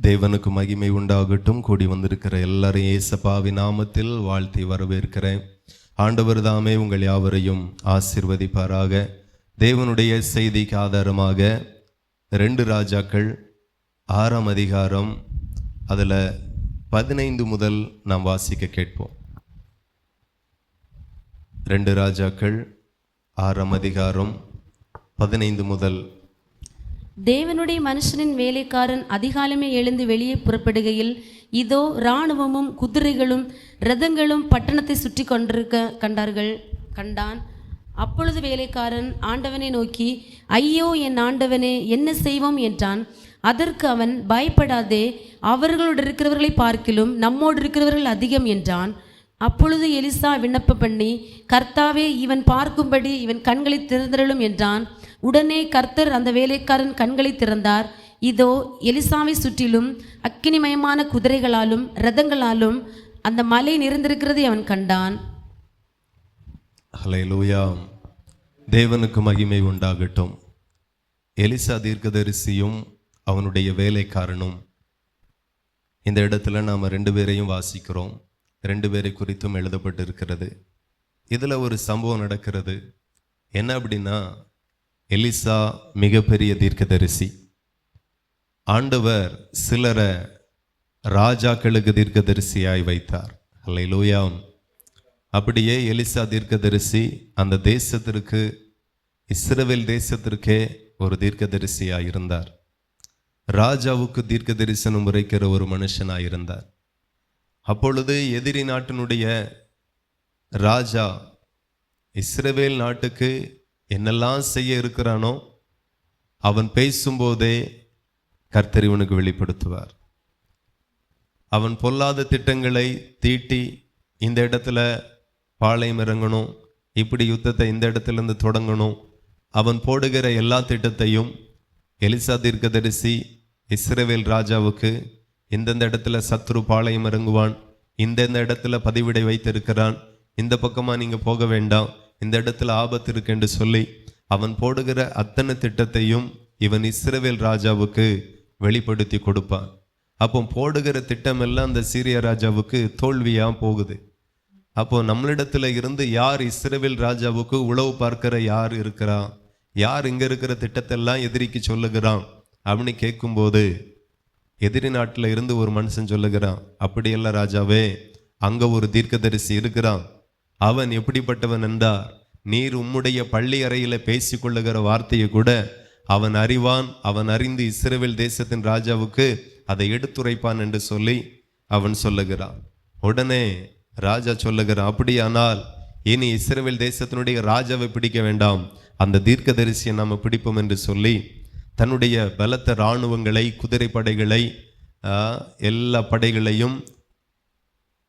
தேவனுக்கு மகிமை உண்டாகட்டும். கூடி வந்திருக்கிற எல்லாரையும் ஏசப்பாவின் நாமத்தில் வாழ்த்தி வரவேற்கிறேன். ஆண்டவர் தாமே உங்கள் யாவரையும் ஆசீர்வதிப்பாராக. தேவனுடைய செய்திக்கு ஆதாரமாக 2 ராஜாக்கள் 6ஆம் அதிகாரம் அதில் 15 முதல் நாம் வாசிக்க கேட்போம். 2 ராஜாக்கள் 6ஆம் அதிகாரம் 15 முதல். தேவனுடைய மனுஷனின் வேலைக்காரன் அதிகாலமே எழுந்து வெளியே புறப்படுகையில், இதோ இராணுவமும் குதிரைகளும் இரதங்களும் பட்டணத்தை சுற்றி கண்டான். அப்பொழுது வேலைக்காரன் ஆண்டவனை நோக்கி, ஐயோ என் ஆண்டவனே, என்ன செய்வோம் என்றான். அதற்கு அவன், பயப்படாதே, அவர்களோடு இருக்கிறவர்களை பார்க்கிலும் நம்மோடு இருக்கிறவர்கள் அதிகம் என்றான். அப்பொழுது எலிசா விண்ணப்பம் பண்ணி, கர்த்தாவே, இவன் பார்க்கும்படி இவன் கண்களை திறந்தருளும் என்றான். உடனே கர்த்தர் அந்த வேலைக்காரன் கண்களை திறந்தார். இதோ எலிசாவை சுற்றிலும் அக்கினிமயமான குதிரைகளாலும் இரதங்களாலும் அந்த மலை நிறைந்திருக்கிறதை அவன் கண்டான். ஹல்லேலூயா. தேவனுக்கு மகிமை உண்டாகட்டும். எலிசா தீர்க்கதரிசியும் அவனுடைய வேலைக்காரனும். இந்த இடத்துல நாம் 2 பேரையும் வாசிக்கிறோம். 2 பேரை குறித்தும் எழுதப்பட்டிருக்கிறது. இதில் ஒரு சம்பவம் நடக்கிறது. என்ன அப்படின்னா, எலிசா மிகப்பெரிய தீர்க்கதரிசி. ஆண்டவர் சிலரை ராஜாக்களுக்கு தீர்க்கதரிசியாய் வைத்தார். ஹல்லேலூயா. அப்படியே எலிசா தீர்க்கதரிசி அந்த தேசத்திற்கு, இஸ்ரவேல் தேசத்திற்கே ஒரு தீர்க்கதரிசியாய் இருந்தார். ராஜாவுக்கு தீர்க்க தரிசனம் உரைக்கிற ஒரு மனுஷனாய் இருந்தார். அப்பொழுது எதிரி நாட்டினுடைய ராஜா இஸ்ரவேல் நாட்டுக்கு என்னெல்லாம் செய்ய இருக்கிறானோ அவன் பேசும்போதே கர்த்தர் இவனுக்கு வெளிப்படுத்துவார். அவன் பொல்லாத திட்டங்களை தீட்டி, இந்த இடத்துல பாளையம் இறங்கணும், இப்படி யுத்தத்தை இந்த இடத்துலேருந்து தொடங்கணும், அவன் போடுகிற எல்லா திட்டத்தையும் எலிசா தீர்க்கதரிசி இஸ்ரவேல் ராஜாவுக்கு, இந்தந்த இடத்துல சத்ரு பாளையம் இறங்குவான், இந்தந்த இடத்துல பதிவிடை வைத்திருக்கிறான், இந்த பக்கமாக நீங்கள் போக வேண்டாம், இந்த இடத்துல ஆபத்து இருக்கு என்று சொல்லி அவன் போடுகிற அத்தனை திட்டத்தையும் இவன் இஸ்ரவேல் ராஜாவுக்கு வெளிப்படுத்தி கொடுப்பான். அப்போ போடுகிற திட்டம் எல்லாம் அந்த சீரிய ராஜாவுக்கு தோல்வியாக போகுது. அப்போ நம்மளிடத்துல இருந்து யார் இஸ்ரவேல் ராஜாவுக்கு உளவு பார்க்கிற யார் இருக்கிறா, யார் இங்கே இருக்கிற திட்டத்தெல்லாம் எதிரிக்கு சொல்லுகிறான் அப்படின்னு கேட்கும்போது, எதிரி நாட்டில் இருந்து ஒரு மனுஷன் சொல்லுகிறான், அப்படியெல்லாம் ராஜாவே, அங்கே ஒரு தீர்க்கதரிசி இருக்கிறான். அவன் எப்படிப்பட்டவன் என்றார், நீர் உம்முடைய பள்ளி அறையில் பேசிக்கொள்ளுகிற வார்த்தையை கூட அவன் அறிவான், அவன் அறிந்து இஸ்ரவேல் தேசத்தின் ராஜாவுக்கு அதை எடுத்துரைப்பான் என்று சொல்லி அவன் சொல்லுகிறான். உடனே ராஜா சொல்லுகிறான், அப்படியானால் இனி இஸ்ரவேல் தேசத்தினுடைய ராஜாவை பிடிக்க வேண்டாம், அந்த தீர்க்கதரிசியை நாம் பிடிப்போம் என்று சொல்லி தன்னுடைய பலத்த இராணுவங்களை, குதிரை படைகளை, எல்லா படைகளையும்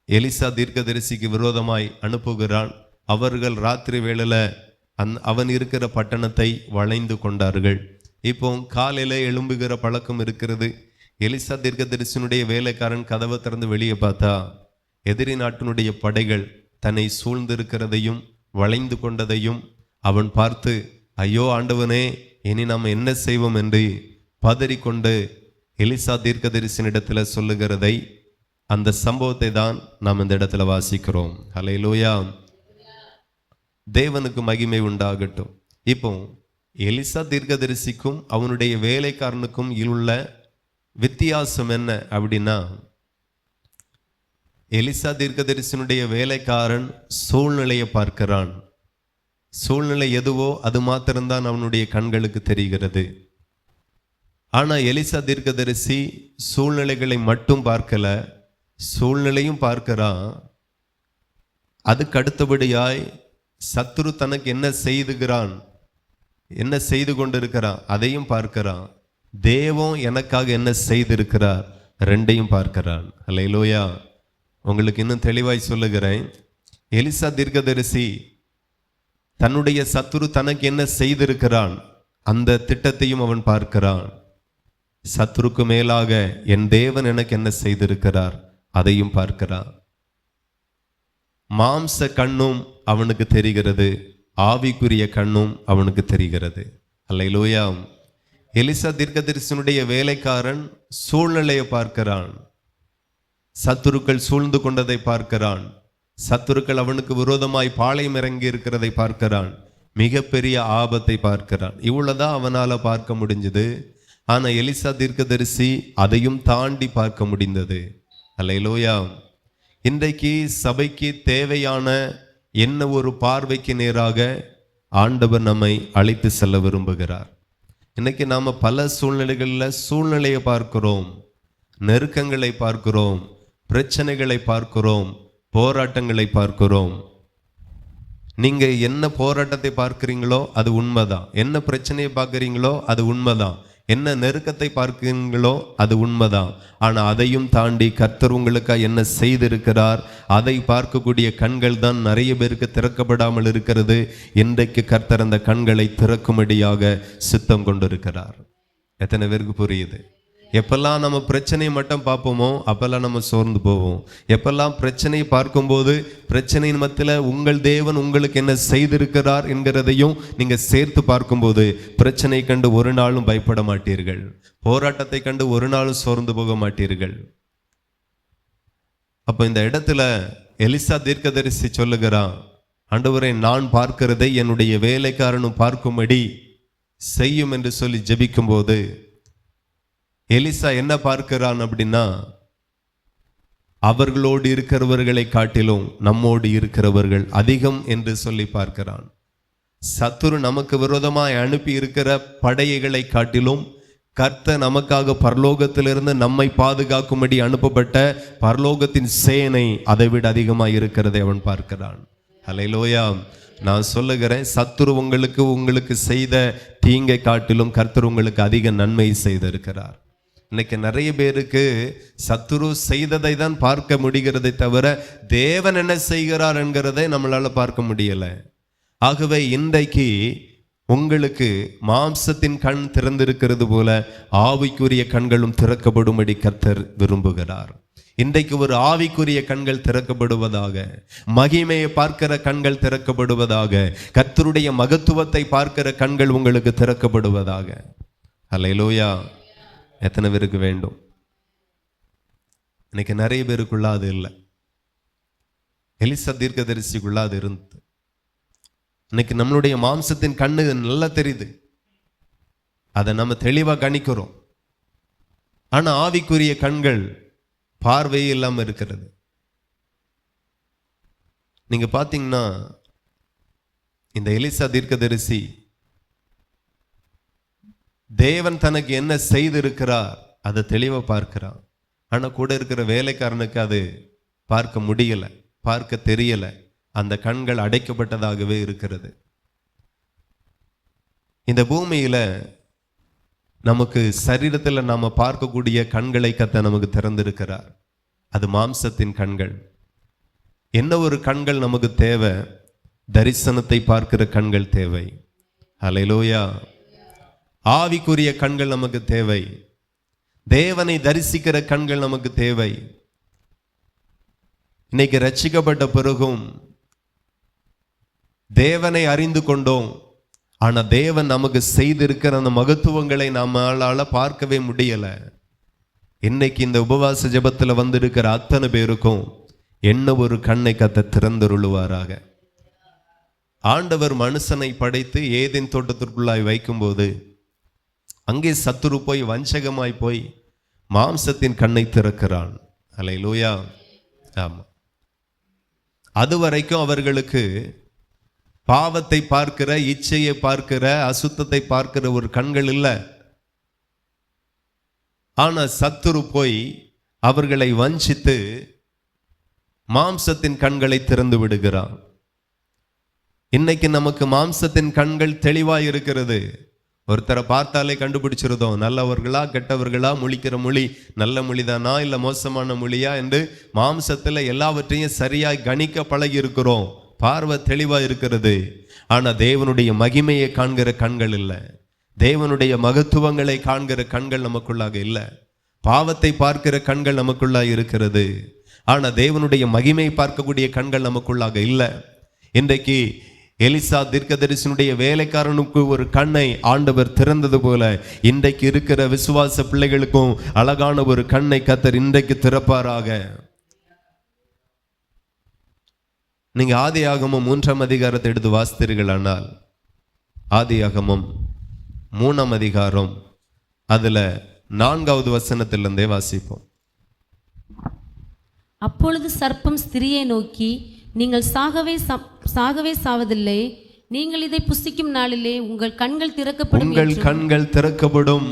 எலிசா தீர்க்கதரிசிக்கு விரோதமாய் அனுப்புகிறான். அவர்கள் ராத்திரி வேளையில் அவன் இருக்கிற பட்டணத்தை வளைந்து கொண்டார்கள். இப்போ காலையில் எழும்புகிற பழக்கம் இருக்கிறது. எலிசா தீர்க்கதரிசியினுடைய வேலைக்காரன் கதவை திறந்து வெளியே பார்த்தா எதிரி நாட்டினுடைய படைகள் தன்னை சூழ்ந்திருக்கிறதையும் வளைந்து கொண்டதையும் அவன் பார்த்து, ஐயோ ஆண்டவனே, இனி நாம் என்ன செய்வோம் என்று பதறிக்கொண்டு எலிசா தீர்க்கதரிசியினிடத்தில் சொல்லுகிறதை, அந்த சம்பவத்தை தான் நாம் இந்த இடத்துல வாசிக்கிறோம். ஹல்லேலூயா. தேவனுக்கு மகிமை உண்டாகட்டும். இப்போ எலிசா தீர்க்கதரிசிக்கும் அவனுடைய வேலைக்காரனுக்கும் உள்ள வித்தியாசம் என்ன அப்படின்னா, எலிசா தீர்க்கதரிசியினுடைய வேலைக்காரன் சூழ்நிலையை பார்க்கிறான். சூழ்நிலை எதுவோ அது மாத்திரம்தான் அவனுடைய கண்களுக்கு தெரிகிறது. ஆனால் எலிசா தீர்க்கதரிசி சூழ்நிலைகளை மட்டும் பார்க்கல, சூழ்நிலையும் பார்க்கிறான். அதுக்கு அடுத்தபடியாய் சத்துரு தனக்கு என்ன செய்துகிறான், என்ன செய்து கொண்டிருக்கிறான் அதையும் பார்க்கிறான். தேவன் எனக்காக என்ன செய்திருக்கிறார், 2ஐயும் பார்க்கிறான். ஹல்லேலூயா. உங்களுக்கு இன்னும் தெளிவாய் சொல்லுகிறேன். எலிசா தீர்க்கதரிசி தன்னுடைய சத்துரு தனக்கு என்ன செய்திருக்கிறான் அந்த திட்டத்தையும் அவன் பார்க்கிறான். சத்துருக்கு மேலாக என் தேவன் எனக்கு என்ன செய்திருக்கிறார் அதையும் பார்க்கிறான். மாம்ச கண்ணும் அவனுக்கு தெரிகிறது, ஆவிக்குரிய கண்ணும் அவனுக்கு தெரிகிறது. ஹல்லேலூயா. எலிசா தீர்க்கதரிசனுடைய வேலைக்காரன் சூழ்நிலையை பார்க்கிறான், சத்துருக்கள் சூழ்ந்து கொண்டதை பார்க்கிறான், சத்துருக்கள் அவனுக்கு விரோதமாய் பாளையம் இறங்கி இருக்கிறதை பார்க்கிறான், மிகப்பெரிய ஆபத்தை பார்க்கிறான். இவ்வளவுதான் அவனால பார்க்க முடிஞ்சது. ஆனா எலிசா தீர்க்கதரிசி அதையும் தாண்டி பார்க்க முடிந்தது. அல்லேலூயா. இன்றைக்கு சபைக்கு தேவையான என்ன ஒரு பார்வைக்கு நேராக ஆண்டவர் நம்மை அழைத்து செல்ல விரும்புகிறார். இன்னைக்கு நாம பல சூழ்நிலையை பார்க்கிறோம், நெருக்கங்களை பார்க்கிறோம், பிரச்சனைகளை பார்க்கிறோம், போராட்டங்களை பார்க்கிறோம். நீங்க என்ன போராட்டத்தை பார்க்கிறீங்களோ அது உண்மைதான், என்ன பிரச்சனையை பார்க்கிறீங்களோ அது உண்மைதான், என்ன நெருக்கத்தை பார்க்கிறீங்களோ அது உண்மைதான். ஆனா அதையும் தாண்டி கர்த்தர் உங்களுக்காக என்ன செய்திருக்கிறார், அதை பார்க்கக்கூடிய கண்கள் தான் நிறைய பேருக்கு திறக்கப்படாமல் இருக்கிறது. இன்றைக்கு கர்த்தர் அந்த கண்களை திறக்கும்படியாக சித்தம் கொண்டிருக்கிறார். எத்தனை பேருக்கு புரியுது? எப்பெல்லாம் நம்ம பிரச்சனையை மட்டும் பார்ப்போமோ அப்பெல்லாம் நம்ம சோர்ந்து போவோம். எப்பெல்லாம் பிரச்சனையை பார்க்கும்போது பிரச்சனையின் மத்தியில் உங்கள் தேவன் உங்களுக்கு என்ன செய்திருக்கிறார் என்கிறதையும் நீங்க சேர்த்து பார்க்கும்போது பிரச்சனை கண்டு ஒரு நாளும் பயப்பட மாட்டீர்கள், போராட்டத்தை கண்டு ஒரு நாளும் சோர்ந்து போக மாட்டீர்கள். அப்போ இந்த இடத்துல எலிசா தீர்க்கதரிசி சொல்லுகிறான், ஆண்டவரே, நான் பார்க்கிறதை என்னுடைய வேலைக்காரனும் பார்க்கும்படி செய்யும் என்று சொல்லி ஜெபிக்கும் போது எலிசா என்ன பார்க்கிறான் அப்படின்னா, அவர்களோடு இருக்கிறவர்களை காட்டிலும் நம்மோடு இருக்கிறவர்கள் அதிகம் என்று சொல்லி பார்க்கிறான். சத்துரு நமக்கு விரோதமாய் அனுப்பி இருக்கிற படைகளை காட்டிலும் கர்த்தர் நமக்காக பரலோகத்திலிருந்து நம்மை பாதுகாக்கும்படி அனுப்பப்பட்ட பரலோகத்தின் சேனை அதை விட அதிகமாய் இருக்கிறதை அவன் பார்க்கிறான். அல்லேலூயா. நான் சொல்லுகிறேன், சத்துரு உங்களுக்கு செய்த தீங்கை காட்டிலும் கர்த்தர் உங்களுக்கு அதிக நன்மை செய்திருக்கிறார். இன்னைக்கு நிறைய பேருக்கு சத்துரு செய்ததை தான் பார்க்க முடிகிறதை தவிர தேவன் என்ன செய்கிறார் என்கிறதை நம்மளால பார்க்க முடியல. ஆகவே இன்றைக்கு உங்களுக்கு மாம்சத்தின் கண் திறந்திருக்கிறது போல ஆவிக்குரிய கண்களும் திறக்கப்படும்படி கர்த்தர் விரும்புகிறார். இன்றைக்கு ஒரு ஆவிக்குரிய கண்கள் திறக்கப்படுவதாக, மகிமையை பார்க்கிற கண்கள் திறக்கப்படுவதாக, கர்த்தருடைய மகத்துவத்தை பார்க்கிற கண்கள் உங்களுக்கு திறக்கப்படுவதாக. அல்லேலூயா. எத்தனை பேருக்கு வேண்டும்? இன்னைக்கு நிறைய பேருக்குள்ள அது இல்லை. எலிசா தீர்க்கதரிசிக்குள்ள அது இருந்தது. இன்னைக்கு நம்மளுடைய மாம்சத்தின் கண்ணு நல்லா தெரியுது, அதை நம்ம தெளிவா கணிக்கிறோம். ஆனா ஆவிக்குரிய கண்கள் பார்வையே இல்லாம இருக்கிறது. நீங்க பாத்தீங்கன்னா இந்த எலிசா தீர்க்கதரிசி தேவன் தனக்கு என்ன செய்திருக்கிறார் அதை தெளிவா பார்க்கிறான். ஆனா கூட இருக்கிற வேலைக்காரனுக்கு அது பார்க்க முடியல, பார்க்க தெரியல. அந்த கண்கள் அடைக்கப்பட்டதாகவே இருக்கிறது. இந்த பூமியில நமக்கு சரீரத்தில் நாம பார்க்கக்கூடிய கண்களை கர்த்தர் நமக்கு திறந்திருக்கிறார். அது மாம்சத்தின் கண்கள். என்ன ஒரு கண்கள் நமக்கு தேவை? தரிசனத்தை பார்க்கிற கண்கள் தேவை. அல்லேலூயா. ஆவிக்குரிய கண்கள் நமக்கு தேவை. தேவனை தரிசிக்கிற கண்கள் நமக்கு தேவை. இன்னைக்கு ரட்சிக்கப்பட்ட பிறகும் தேவனை அறிந்து கொண்டோம், ஆனா தேவன் நமக்கு செய்திருக்கிற அந்த மகத்துவங்களை நம்மளால பார்க்கவே முடியல. இன்னைக்கு இந்த உபவாச ஜெபத்துல வந்திருக்கிற அத்தனை பேருக்கும் என்ன ஒரு கண்ணை கர்த்தர் திறந்தருளுவாராக. ஆண்டவர் மனுஷனை படைத்து ஏதேன் தோட்டத்திற்குள்ளாய் வைக்கும்போது அங்கே சத்துரு போய் வஞ்சகமாய் போய் மாம்சத்தின் கண்ணை திறக்கிறான். அல்லேலூயா. ஆமா. அதுவரைக்கும் அவர்களுக்கு பாவத்தை பார்க்கிற, இச்சையை பார்க்கிற, அசுத்தத்தை பார்க்கிற ஒரு கண்கள் இல்லை. ஆனா சத்துரு போய் அவர்களை வஞ்சித்து மாம்சத்தின் கண்களை திறந்து விடுகிறான். இன்னைக்கு நமக்கு மாம்சத்தின் கண்கள் தெளிவாய் இருக்கிறது. ஒருத்தரை பார்த்தாலே கண்டுபிடிச்சிருந்தோம், நல்லவர்களா கெட்டவர்களா, முழிக்கிற மொழி நல்ல மொழிதானா இல்லை மோசமான மொழியா என்று மாம்சத்தில் எல்லாவற்றையும் சரியாய் கணிக்க பழகி இருக்கிறோம். பார்வை தெளிவாக இருக்கிறது. ஆனால் தேவனுடைய மகிமையை காண்கிற கண்கள் இல்லை, தேவனுடைய மகத்துவங்களை காண்கிற கண்கள் நமக்குள்ளாக இல்லை. பாவத்தை பார்க்கிற கண்கள் நமக்குள்ளாக இருக்கிறது, ஆனால் தேவனுடைய மகிமையை பார்க்கக்கூடிய கண்கள் நமக்குள்ளாக இல்லை. இன்றைக்கு எலிசா தீர்க்கதரிசனுடைய வேலைக்காரனுக்கு ஒரு கண்ணை ஆண்டவர் திறந்தது போல இன்றைக்கு இருக்கிற விசுவாச பிள்ளைகளுக்கும் அழகான ஒரு கண்ணை கர்த்தர் இன்றைக்கு திறப்பாராக. நீங்க ஆதியாகமம் 3ஆம் அதிகாரத்தை எடுத்து வாசித்தீர்கள். ஆனால் ஆதியாகமம் 3ஆம் அதிகாரம் அதுல 4வது வசனத்திலிருந்தே வாசிப்போம். அப்பொழுது சர்ப்பம் ஸ்திரியை நோக்கி, நீங்கள் சாகவே சாவதில்லை, நீங்கள் இதை புசிக்கும் நாளிலே உங்கள் கண்கள் திறக்கப்படும். உங்கள் கண்கள் திறக்கப்படும்.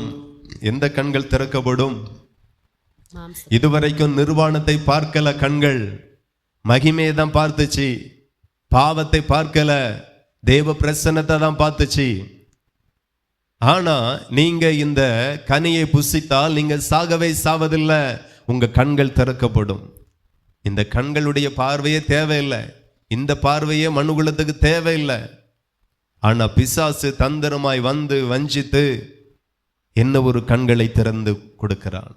எந்த கண்கள் திறக்கப்படும்? இதுவரைக்கும் நிர்வாணத்தை பார்க்கல கண்கள், மகிமையை தான் பார்த்துச்சு. பாவத்தை பார்க்கல, தேவ பிரசன்னத்தை தான் பார்த்துச்சு. ஆனா நீங்க இந்த கனியை புசித்தால் நீங்க சாகவே சாவதில்லை, உங்க கண்கள் திறக்கப்படும். இந்த கண்களுடைய பார்வையே தேவையில்லை, இந்த பார்வையே மனுகுலத்துக்கு தேவையில்லை. ஆனா பிசாசு தந்திரமாய் வந்து வஞ்சித்து என்ன ஒரு கண்களை திறந்து கொடுக்கிறான்.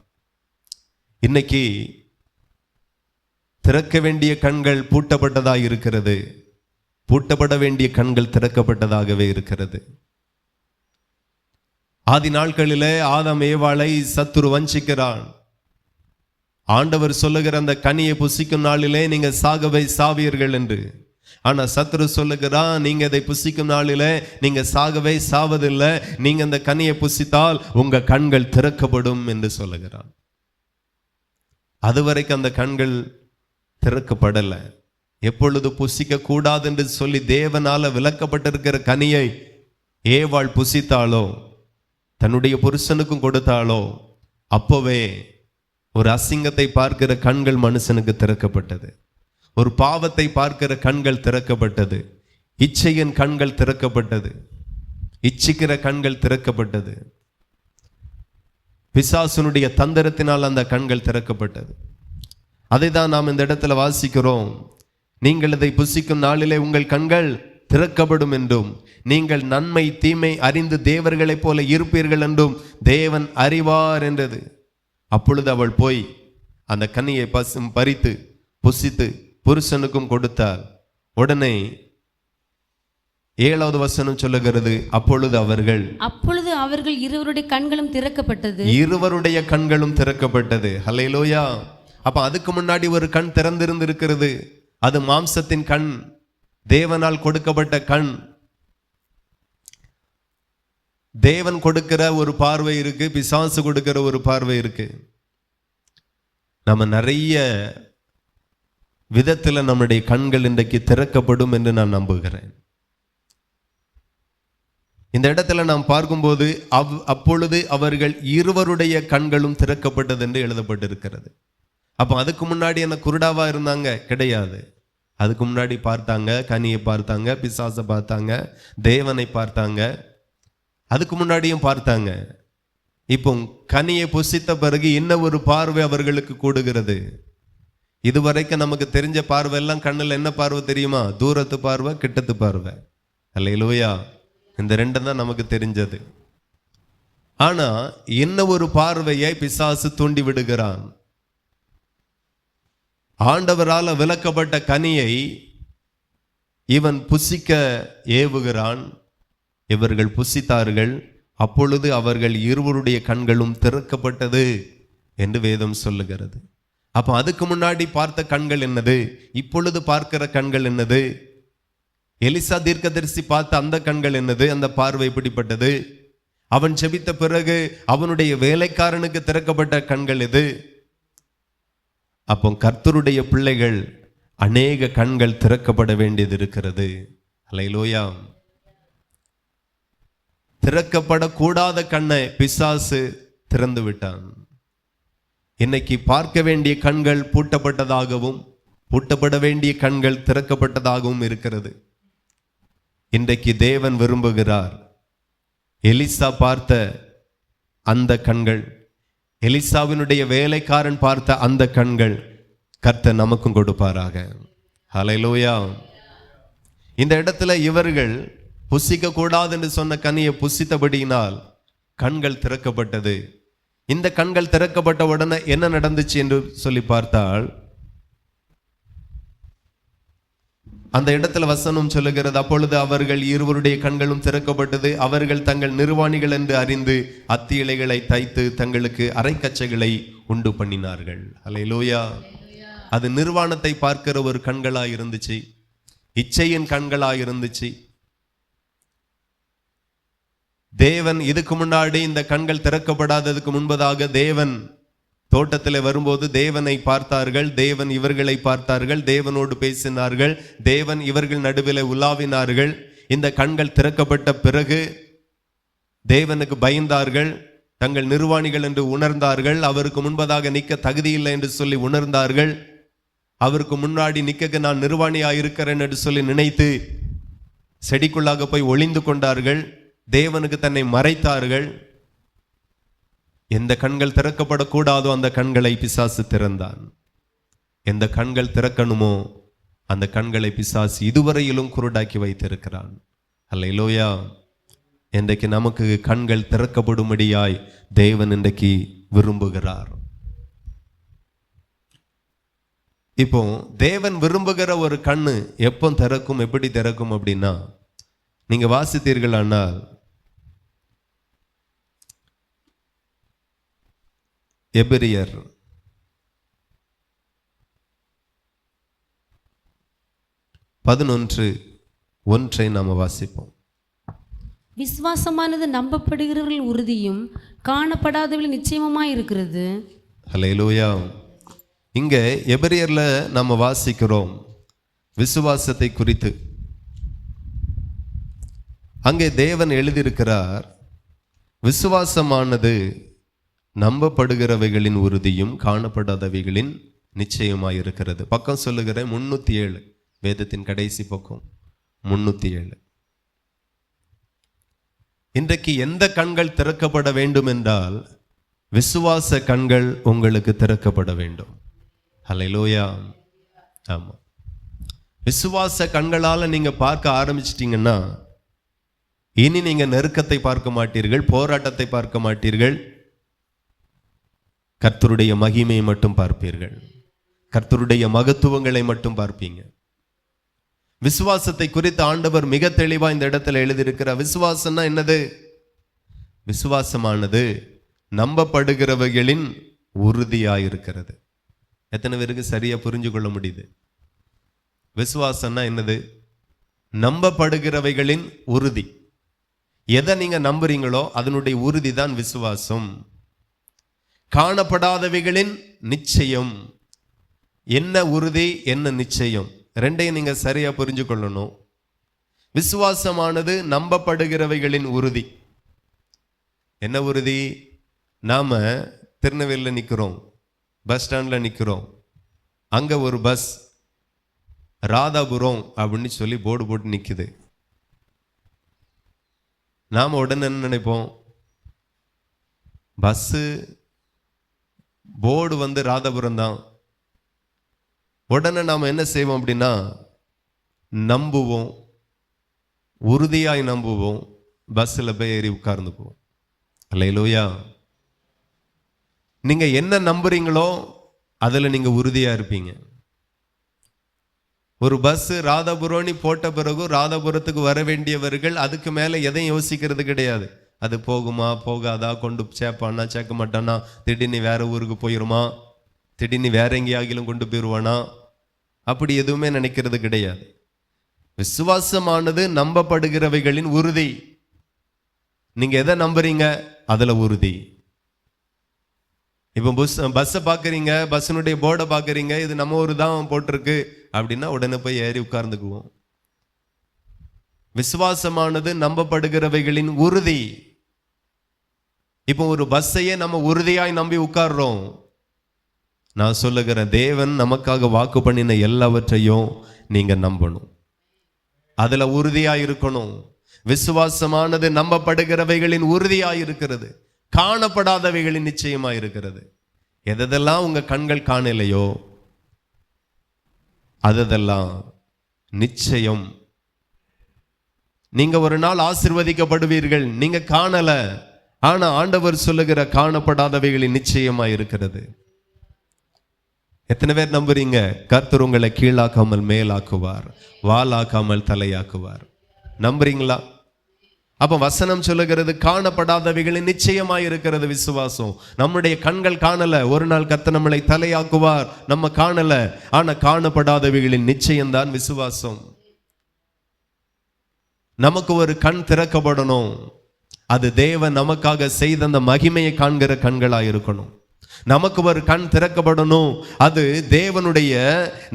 இன்னைக்கு திறக்க வேண்டிய கண்கள் பூட்டப்பட்டதாக இருக்கிறது, பூட்டப்பட வேண்டிய கண்கள் திறக்கப்பட்டதாகவே இருக்கிறது. ஆதி நாட்களிலே ஆதாம் ஏவாளை சத்துரு வஞ்சிக்கிறான். ஆண்டவர் சொல்லுகிற அந்த கனியை புசிக்கும் நாளிலே நீங்க சாகவே சாவீர்கள் என்று. ஆனா சத்துரு சொல்லுகிறான், நீங்க இதை புசிக்கும் நாளிலே நீங்க சாகவே சாவதில்லை, நீங்க அந்த கனியை புசித்தால் உங்க கண்கள் திறக்கப்படும் என்று சொல்லுகிறான். அதுவரைக்கும் அந்த கண்கள் திறக்கப்படல. எப்பொழுது புசிக்க கூடாது என்று சொல்லி தேவனால விலக்கப்பட்டிருக்கிற கனியை ஏவாள் புசித்தாளோ, தன்னுடைய புருஷனுக்கும் கொடுத்தாளோ, அப்போவே ஒரு அசிங்கத்தை பார்க்கிற கண்கள் மனுஷனுக்கு திறக்கப்பட்டது. ஒரு பாவத்தை பார்க்கிற கண்கள் திறக்கப்பட்டது. இச்சையின் கண்கள் திறக்கப்பட்டது. இச்சிக்கிற கண்கள் திறக்கப்பட்டது. பிசாசுனுடைய தந்திரத்தினால் அந்த கண்கள் திறக்கப்பட்டது. அதை தான் நாம் இந்த இடத்துல வாசிக்கிறோம். நீங்கள் இதை புசிக்கும் நாளிலே உங்கள் கண்கள் திறக்கப்படும் என்றும், நீங்கள் நன்மை தீமை அறிந்து தேவர்களைப் போல இருப்பீர்கள் என்றும் தேவன் அறிவார் என்றது. அப்பொழுது அவள் போய் அந்த கனியை பறித்து புசித்து புருஷனுக்கும் கொடுத்தார். உடனே 7வது வசனம் சொல்லுகிறது, அப்பொழுது அவர்கள் இருவருடைய கண்களும் திறக்கப்பட்டது. இருவருடைய கண்களும் திறக்கப்பட்டது. ஹல்லேலூயா. அப்ப அதுக்கு முன்னாடி ஒரு கண் திறந்திருந்து இருக்கிறது. அது மாம்சத்தின் கண், தேவனால் கொடுக்கப்பட்ட கண். தேவன் கொடுக்கிற ஒரு பார்வை இருக்கு, பிசாசு கொடுக்கிற ஒரு பார்வை இருக்கு. நம்ம நிறைய விதத்தில் நம்முடைய கண்கள் இன்றைக்கு திறக்கப்படும் என்று நான் நம்புகிறேன். இந்த இடத்துல நாம் பார்க்கும்போது அப்பொழுது அவர்கள் இருவருடைய கண்களும் திறக்கப்பட்டது என்று எழுதப்பட்டிருக்கிறது. அப்போ அதுக்கு முன்னாடி என்ன குருடாவா இருந்தாங்க? கிடையாது. அதுக்கு முன்னாடி பார்த்தாங்க, கனியை பார்த்தாங்க, பிசாசை பார்த்தாங்க, தேவனை பார்த்தாங்க, அதுக்கு முன்னாடியும் பார்த்தாங்க. இப்போ கனியை புசித்த பிறகு என்ன ஒரு பார்வை அவர்களுக்கு கூடுகிறது. இதுவரைக்கும் நமக்கு தெரிஞ்ச பார்வை எல்லாம் கண்ணில் என்ன பார்வை தெரியுமா? தூரத்து பார்வை, கிட்டத்து பார்வை. அல்லேலூயா. இந்த ரெண்டும் தான் நமக்கு தெரிஞ்சது. ஆனா என்ன ஒரு பார்வையை பிசாசு தூண்டி விடுகிறான். ஆண்டவரால் விலக்கப்பட்ட கனியை இவன் புசிக்க ஏவுகிறான். இவர்கள் புசித்தார்கள். அப்பொழுது அவர்கள் இருவருடைய கண்களும் திறக்கப்பட்டது என்று வேதம் சொல்லுகிறது. அப்போ அதுக்கு முன்னாடி பார்த்த கண்கள் என்னது? இப்பொழுது பார்க்கிற கண்கள் என்னது? எலிசா தீர்க்கதரிசி பார்த்த அந்த கண்கள் என்னது? அந்த பார்வை எப்படிப்பட்டது? அவன் ஜெபித்த பிறகு அவனுடைய வேலைக்காரனுக்கு திறக்கப்பட்ட கண்கள் எது? அப்போ கர்த்தருடைய பிள்ளைகள் அநேக கண்கள் திறக்கப்பட வேண்டியது இருக்கிறது. அல்லேலூயா. திறக்கப்படக்கூடாத கண்ணை பிசாசு திறந்து விட்டான். இன்னைக்கு பார்க்க வேண்டிய கண்கள் பூட்டப்பட்டதாகவும் பூட்டப்பட வேண்டிய கண்கள் திறக்கப்பட்டதாகவும் இருக்கிறது. இன்றைக்கு தேவன் விரும்புகிறார், எலிசா பார்த்த அந்த கண்கள், எலிசாவினுடைய வேலைக்காரன் பார்த்த அந்த கண்கள் கர்த்தர் நமக்கும் கொடுப்பாராக. ஹல்லேலூயா. இந்த இடத்துல இவர்கள் புசிக்க கூடாது என்று சொன்ன கனியை புசித்தபடியினால் கண்கள் திறக்கப்பட்டது. இந்த கண்கள் திறக்கப்பட்ட உடனே என்ன நடந்துச்சு என்று சொல்லி பார்த்தால் அந்த இடத்துல வசனம் சொல்லுகிறது, அப்பொழுது அவர்கள் இருவருடைய கண்களும் திறக்கப்பட்டது, அவர்கள் தங்கள் நிர்வாணிகள் என்று அறிந்து அத்தி இலைகளை தைத்து தங்களுக்கு அரைக்கச்சைகளை உண்டு பண்ணினார்கள். அல்லேலூயா. அது நிர்வாணத்தை பார்க்கிற ஒரு கண்களா இருந்துச்சு, இச்சையின் கண்களா இருந்துச்சு. தேவன் இதுக்கு முன்னாடி இந்த கண்கள் திறக்கப்படாததுக்கு முன்பதாக தேவன் தோட்டத்தில் வரும்போது தேவனை பார்த்தார்கள், தேவன் இவர்களை பார்த்தார்கள், தேவனோடு பேசினார்கள், தேவன் இவர்கள் நடுவில் உலாவினார்கள். இந்த கண்கள் திறக்கப்பட்ட பிறகு தேவனுக்கு பயந்தார்கள், தங்கள் நிர்வாணிகள் என்று உணர்ந்தார்கள், அவருக்கு முன்பதாக நிற்க தகுதியில்லை என்று சொல்லி உணர்ந்தார்கள், அவருக்கு முன்னாடி நிற்க நான் நிர்வாணியாக இருக்கிறேன் என்று சொல்லி நினைத்து செடிக்குள்ளாக போய் ஒளிந்து கொண்டார்கள், தேவனுக்கு தன்னை மறைத்தார்கள். எந்த கண்கள் திறக்கப்படக்கூடாதோ அந்த கண்களை பிசாசு திறந்தான். எந்த கண்கள் திறக்கணுமோ அந்த கண்களை பிசாசு இதுவரையிலும் குருடாக்கி வைத்திருக்கிறான். அல்லேலூயா. இன்றைக்கு நமக்கு கண்கள் திறக்கப்படும்படியாய் தேவன் இன்றைக்கு விரும்புகிறார். இப்போ தேவன் விரும்புகிற ஒரு கண்ணு எப்போ திறக்கும், எப்படி திறக்கும் அப்படின்னா, நீங்க வாசித்தீர்கள் ஆனால் எபிரியர் 11:1 நாம வாசிப்போம். விசுவாசமானது நம்பப்படுகிறவர்கள் உறுதியும் காணப்படாதவர்கள் நிச்சயமாய் இருக்கிறது. அல்லேலூயா. இங்க எபிரியர்ல நாம வாசிக்கிறோம் விசுவாசத்தை குறித்து. அங்கே தேவன் எழுதியிருக்கிறார், விசுவாசமானது நம்பப்படுகிறவைகளின் உறுதியும் காணப்படாதவைகளின் நிச்சயமாயிருக்கிறது. பக்கம் சொல்லுகிற 307, வேதத்தின் கடைசி பக்கம் 307. இன்றைக்கு எந்த கண்கள் திறக்கப்பட வேண்டும் என்றால் விசுவாச கண்கள் உங்களுக்கு திறக்கப்பட வேண்டும். அல்லேலூயா. ஆமா, விசுவாச கண்களால நீங்க பார்க்க ஆரம்பிச்சிட்டீங்கன்னா இனி நீங்க நெருக்கத்தை பார்க்க மாட்டீர்கள், போராட்டத்தை பார்க்க மாட்டீர்கள், கர்த்தருடைய மகிமையை மட்டும் பார்ப்பீர்கள், கர்த்தருடைய மகத்துவங்களை மட்டும் பார்ப்பீங்க. விசுவாசத்தை குறித்து ஆண்டவர் மிக தெளிவா இந்த இடத்துல எழுதியிருக்கிறார். விசுவாசம்னா என்னது? விசுவாசமானது நம்பப்படுகிறவைகளின் உறுதியாயிருக்கிறது. எத்தனை பேருக்கு சரியா புரிஞ்சு கொள்ள முடியுது? விசுவாசம்னா என்னது? நம்பப்படுகிறவைகளின் உறுதி. எதை நீங்க நம்புறீங்களோ அதனுடைய உறுதி தான் விசுவாசம். காணப்படாதவைகளின் நிச்சயம். என்ன உறுதி, என்ன நிச்சயம், ரெண்டையும் நீங்க சரியா புரிஞ்சு கொள்ளணும். விசுவாசமானது நம்பப்படுகிறவைகளின் உறுதி. என்ன உறுதி? நாம திருநெல்வேலியில் நிற்கிறோம், பஸ் ஸ்டாண்டில் நிற்கிறோம், அங்கே ஒரு பஸ் ராதாபுரம் அப்படின்னு சொல்லி போர்டு போட்டு நிற்குது. நாம் உடனே என்ன நினைப்போம்? பஸ்ஸு போர்டு வந்து ராதாபுரம் தான். உடனே நாம் என்ன செய்வோம் அப்படின்னா நம்புவோம், உறுதியாய் நம்புவோம், பஸ்ஸில் போய் ஏறி உட்கார்ந்துக்குவோம். அல்லேலூயா. நீங்க என்ன நம்புறீங்களோ அதில் நீங்க உறுதியா இருப்பீங்க. ஒரு பஸ் ராதாபுரம் போட்ட பிறகு ராதாபுரத்துக்கு வர வேண்டியவர்கள் அதுக்கு மேலே எதையும் யோசிக்கிறது கிடையாது. அது போகுமா போகாதா, கொண்டு சேர்ப்பானா சேர்க்க மாட்டானா, திடீர்னு வேற ஊருக்கு போயிருமா, திடீர்னு வேற எங்கேயாகிலும் கொண்டு போயிடுவானா, அப்படி எதுவுமே நினைக்கிறது கிடையாது. விசுவாசமானது நம்பப்படுகிறவைகளின் உறுதி. நீங்க எதை நம்புறீங்க அதுல உறுதி. இப்போ பஸ்ஸை பார்க்குறீங்க, பஸ்ஸினுடைய போர்டை பார்க்குறீங்க, இது நம்ம ஊர் தான் போட்டிருக்கு அப்படின்னா உடனே போய் ஏறி உட்கார்ந்துக்குவோம். விசுவாசமானது நம்பப்படுகிறவைகளின் உறுதி. இப்போ ஒரு பஸ்ஸையே நம்ம உறுதியாய் நம்பி உட்கார்றோம். நான் சொல்லுகிறேன், தேவன் நமக்காக வாக்கு பண்ணின எல்லாவற்றையும் நீங்க நம்பணும், அதுல உறுதியாய் இருக்கணும். விசுவாசமானது நம்பப்படுகிறவைகளின் உறுதியாய் இருக்கிறது, காணப்படாதவைகளின் நிச்சயமாய் இருக்கிறது. எதெல்லாம் உங்க கண்கள் காணலையோ அதெல்லாம் நிச்சயம். நீங்க ஒரு நாள் ஆசீர்வதிக்கப்படுவீர்கள். நீங்க காணல, ஆனா ஆண்டவர் சொல்லுகிற காணப்படாதவைகளின் நிச்சயமாய் இருக்கிறது. எத்தனை பேர் நம்புறீங்க கர்த்தர் உங்களை கீழாக்காமல் மேலாக்குவார், வாலாக்காமல் தலையாக்குவார்? நம்புறீங்களா? அப்ப வசனம் சொல்லுகிறது காணப்படாதவைகளின் நிச்சயமாய் இருக்கிறது விசுவாசம். நம்முடைய கண்கள் காணல, ஒரு நாள் கர்த்தர் நம்மளை தலையாக்குவார், நம்ம காணல. ஆனா காணப்படாதவைகளின் நிச்சயம்தான் விசுவாசம். நமக்கு ஒரு கண் திறக்கப்படணும். அது தேவன் நமக்காக செய்த அந்த மகிமையை காண்கிற கண்களாய் இருக்கணும். நமக்கு ஒரு கண் திறக்கப்படணும். அது தேவனுடைய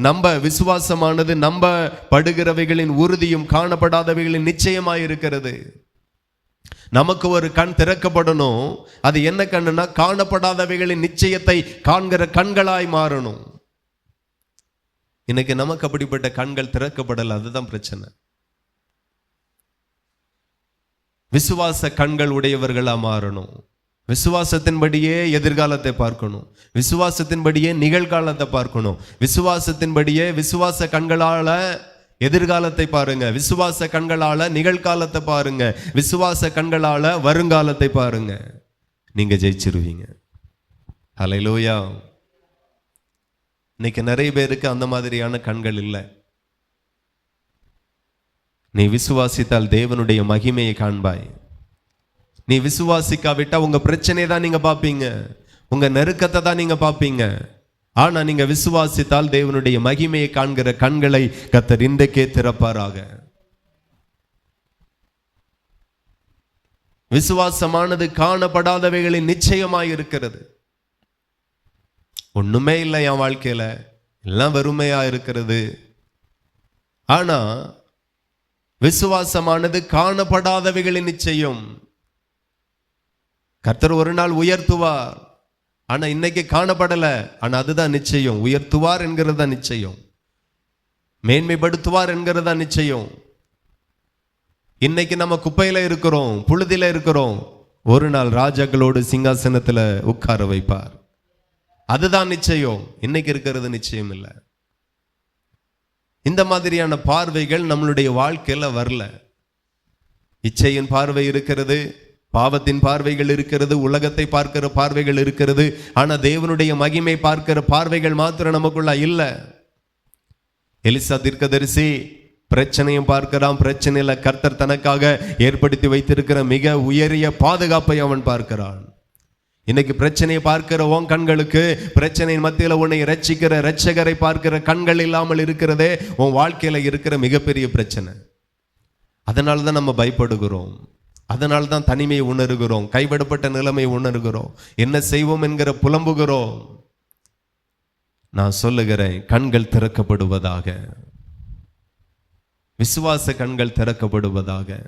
நம்ப விசுவாசமானது நம்பப்படுகிறவைகளின் உறுதியும் காணப்படாதவைகளின் நிச்சயமாய் இருக்கிறது. நமக்கு ஒரு கண் திறக்கப்படணும். அது என்ன கண்ணுனா காணப்படாதவைகளின் நிச்சயத்தை காண்கிற கண்களாய் மாறணும். இன்னைக்கு நமக்கு அப்படிப்பட்ட கண்கள் திறக்கப்படல, அதுதான் பிரச்சனை. விசுவாச கண்கள் உடையவர்களா மாறணும். விசுவாசத்தின்படியே எதிர்காலத்தை பார்க்கணும், விசுவாசத்தின்படியே நிகழ்காலத்தை பார்க்கணும், விசுவாசத்தின்படியே விசுவாச கண்களால எதிர்காலத்தை பாருங்க, விசுவாச கண்களால நிகழ்காலத்தை பாருங்க, விசுவாச கண்களால வருங்காலத்தை பாருங்க. நீங்க ஜெயிச்சிருவீங்க. ஹல்லேலூயா. இன்னைக்கு நிறைய பேருக்கு அந்த மாதிரியான கண்கள் இல்லை. நீ விசுவாசித்தால் தேவனுடைய மகிமையை காண்பாய். நீ விசுவாசிக்காவிட்டா உங்க பிரச்சனையை தான் நீங்க பார்ப்பீங்க, உங்க நெருக்கத்தை தான் நீங்க பார்ப்பீங்க. ஆனா நீங்க விசுவாசித்தால் தேவனுடைய மகிமையை காண்கிற கண்களை கர்த்தர் இன்றைக்கே திறப்பாராக. விசுவாசமானது காணப்படாதவைகளின் நிச்சயமாய் இருக்கிறது. ஒண்ணுமே இல்லை என் வாழ்க்கையில, எல்லாம் வெறுமையா இருக்கிறது. ஆனா விசுவாசமானது காணப்படாதவைகளின் நிச்சயம். கர்த்தர் ஒரு நாள் உயர்த்துவார், ஆனா இன்னைக்கு காணப்படல, ஆனா அதுதான் நிச்சயம். உயர்த்துவார் என்கிறது தான் நிச்சயம், மேன்மைப்படுத்துவார் என்கிறது தான் நிச்சயம். இன்னைக்கு நம்ம குப்பையில இருக்கிறோம், புழுதியில இருக்கிறோம். ஒரு நாள் ராஜாக்களோடு சிங்காசனத்துல உட்கார வைப்பார், அதுதான் நிச்சயம். இன்னைக்கு இருக்கிறது நிச்சயம் இல்லை. இந்த மாதிரியான பார்வைகள் நம்மளுடைய வாழ்க்கையில வரல. இச்சையின் பார்வை இருக்கிறது, பாவத்தின் பார்வைகள் இருக்கிறது, உலகத்தை பார்க்கிற பார்வைகள் இருக்கிறது. ஆனா தேவனுடைய மகிமை பார்க்கிற பார்வைகள் மாத்திரம் நமக்குள்ள இல்ல. எலிசா தீர்க்கதரிசி பிரச்சனையும் பார்க்கிறான். பிரச்சனையில கர்த்தர் தனக்காக ஏற்படுத்தி வைத்திருக்கிற மிக உயரிய பாதுகாப்பை அவன் பார்க்கிறான். இன்னைக்கு பிரச்சனையை பார்க்கிற உன் கண்களுக்கு பிரச்சனையின் மத்தியில உன்னை ரட்சிக்கிற ரட்சகரை பார்க்கிற கண்கள் இல்லாமல் இருக்கிறதே உன் வாழ்க்கையில இருக்கிற மிகப்பெரிய பிரச்சனை. அதனால தான் நம்ம பயப்படுகிறோம், அதனால தான் தனிமையை உணர்கிறோம், கைவிடப்பட்ட நிலைமையை உணர்கிறோம், என்ன செய்வோம் என்கிற புலம்புகிறோம். நான் சொல்லுகிறேன், கண்கள் திறக்கப்படுவதாக, விசுவாச கண்கள் திறக்கப்படுவதாக,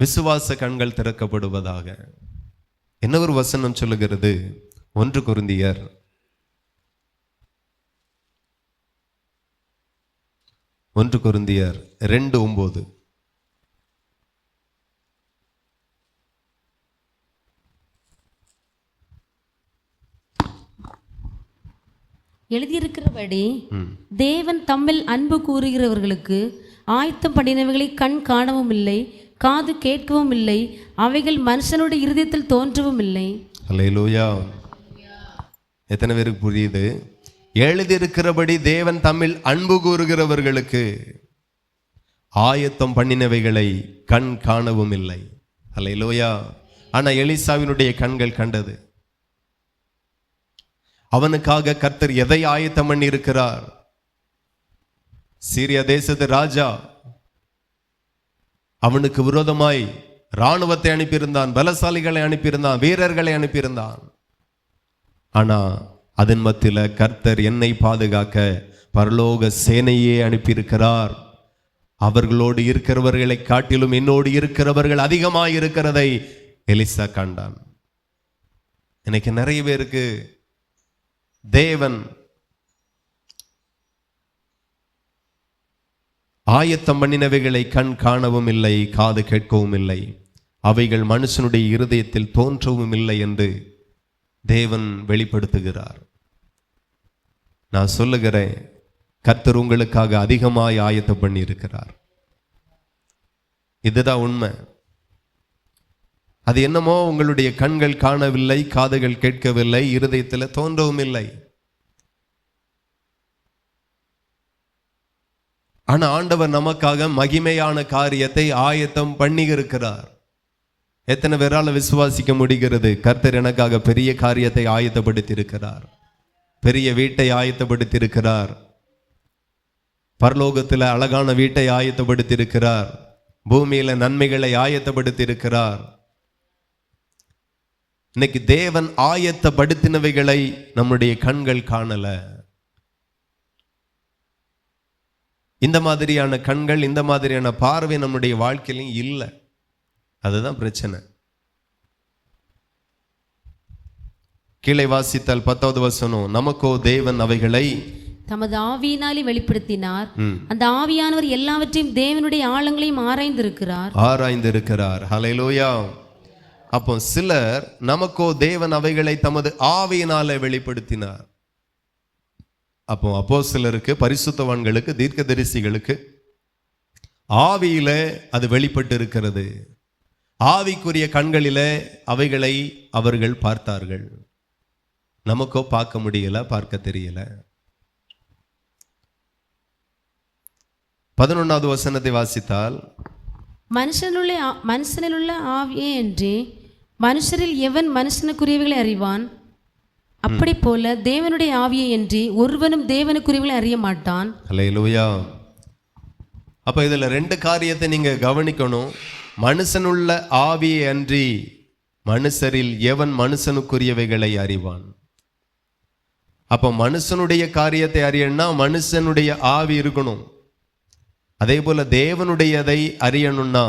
விசுவாச கண்கள் திறக்கப்படுவதாக. என்ன ஒரு வசனம் சொல்லுகிறது? 1 கொரிந்தியர் 2:9. எழுதியிருக்கிறபடி தேவன் தம்மில் அன்பு கூறுகிறவர்களுக்கு ஆயத்தம் பண்ணினவைகளை கண் காணவும் இல்லை, காது கேட்கவும் இல்லை, அவைகள் மனுஷனுடைய இருதயத்தில் தோன்றவும் இல்லை. அல்லேலூயா. எத்தனை பேருக்கு புரியுது? எழுதியிருக்கிறபடி தேவன் தம்மில் அன்பு கூறுகிறவர்களுக்கு ஆயத்தம் பண்ணினவைகளை கண் காணவும் இல்லை. அல்லேலூயா. ஆனா எலிசாவினுடைய கண்கள் கண்டது. அவனுக்காக கர்த்தர் எதை ஆயத்தம் பண்ணி இருக்கிறார்? சீரியா தேசத்து ராஜா அவனுக்கு விரோதமாய் இராணுவத்தை அனுப்பியிருந்தான், பலசாலிகளை அனுப்பியிருந்தான், வீரர்களை அனுப்பியிருந்தான். ஆனா அதன் மத்தியில கர்த்தர் என்னை பாதுகாக்க பரலோக சேனையே அனுப்பியிருக்கிறார். அவர்களோடு இருக்கிறவர்களை காட்டிலும் என்னோடு இருக்கிறவர்கள் அதிகமாய் இருக்கிறதை எலிசா கண்டான். இன்னைக்கு நிறைய பேருக்கு தேவன் ஆயத்தம் பண்ணினவைகளை கண் காணவும் இல்லை, காது கேட்கவும் இல்லை, அவைகள் மனுஷனுடைய இருதயத்தில் தோன்றவும் இல்லை என்று தேவன் வெளிப்படுத்துகிறார். நான் சொல்லுகிறேன், கர்த்தர் உங்களுக்காக அதிகமாய் ஆயத்தம் பண்ணி இருக்கிறார். இதுதான் உண்மை. அது என்னமோ உங்களுடைய கண்கள் காணவில்லை, காதுகள் கேட்கவில்லை, இருதயத்தில் தோன்றவும் இல்லை. ஆனா ஆண்டவர் நமக்காக மகிமையான காரியத்தை ஆயத்தம் பண்ணி இருக்கிறார். எத்தனை பேரால விசுவாசிக்க முடிகிறது? கர்த்தர் எனக்காக பெரிய காரியத்தை ஆயத்தப்படுத்தி இருக்கிறார், பெரிய வீட்டை ஆயத்தப்படுத்தி இருக்கிறார், பரலோகத்தில் அழகான வீட்டை ஆயத்தப்படுத்தி இருக்கிறார், பூமியில நன்மைகளை ஆயத்தப்படுத்தி இருக்கிறார். இன்னைக்கு தேவன் ஆயத்தப்படுத்தினவைகளை நம்முடைய கண்கள் காணல. இந்த மாதிரியான கண்கள், இந்த மாதிரியான பார்வை நம்முடைய வாழ்க்கையிலும் இல்லை. அதுதான் பிரச்சனை. கீழே வாசித்தால் 10வது வசனம், நமக்கோ தேவன் அவைகளை தமது ஆவியினாலே வெளிப்படுத்தினார். அந்த ஆவியானவர் எல்லாவற்றையும் தேவனுடைய ஆழங்களையும் ஆராய்ந்திருக்கிறார். ஹல்லேலூயா. அப்போ சிலர் நமக்கோ தேவன் அவைகளை தமது ஆவியினாலே வெளிப்படுத்தினார். அப்போ அப்போஸ்தலருக்கு, பரிசுத்தவான்களுக்கு, தீர்க்கதரிசிகளுக்கு ஆவியில அது வெளிப்பட்டு இருக்கிறது. ஆவிக்குரிய கண்களிலே அவைகளை அவர்கள் பார்த்தார்கள். நமக்கோ பார்க்க முடியல, பார்க்க தெரியல. 11வது வசனத்தை வாசித்தால், மனுஷனிலுள்ள ஆவியே என்று மனுஷரில் எவன் மனுஷனுக்குரியவைகளை அறிவான்? அப்படி போல தேவனுடைய ஆவியை என்று ஒருவனும் தேவனுக்குரியவைகளை அறிய மாட்டான். ஹல்லேலூயா. அப்ப இதுல 2 காரியத்தை நீங்க கவனிக்கணும். மனுஷனுள்ள ஆவியை அன்றி மனுஷரில் எவன் மனுஷனுக்குரியவைகளை அறிவான். அப்ப மனுஷனுடைய காரியத்தை அறியணும்னா மனுஷனுடைய ஆவி இருக்கணும். அதே போல தேவனுடையதை அறியணும்னா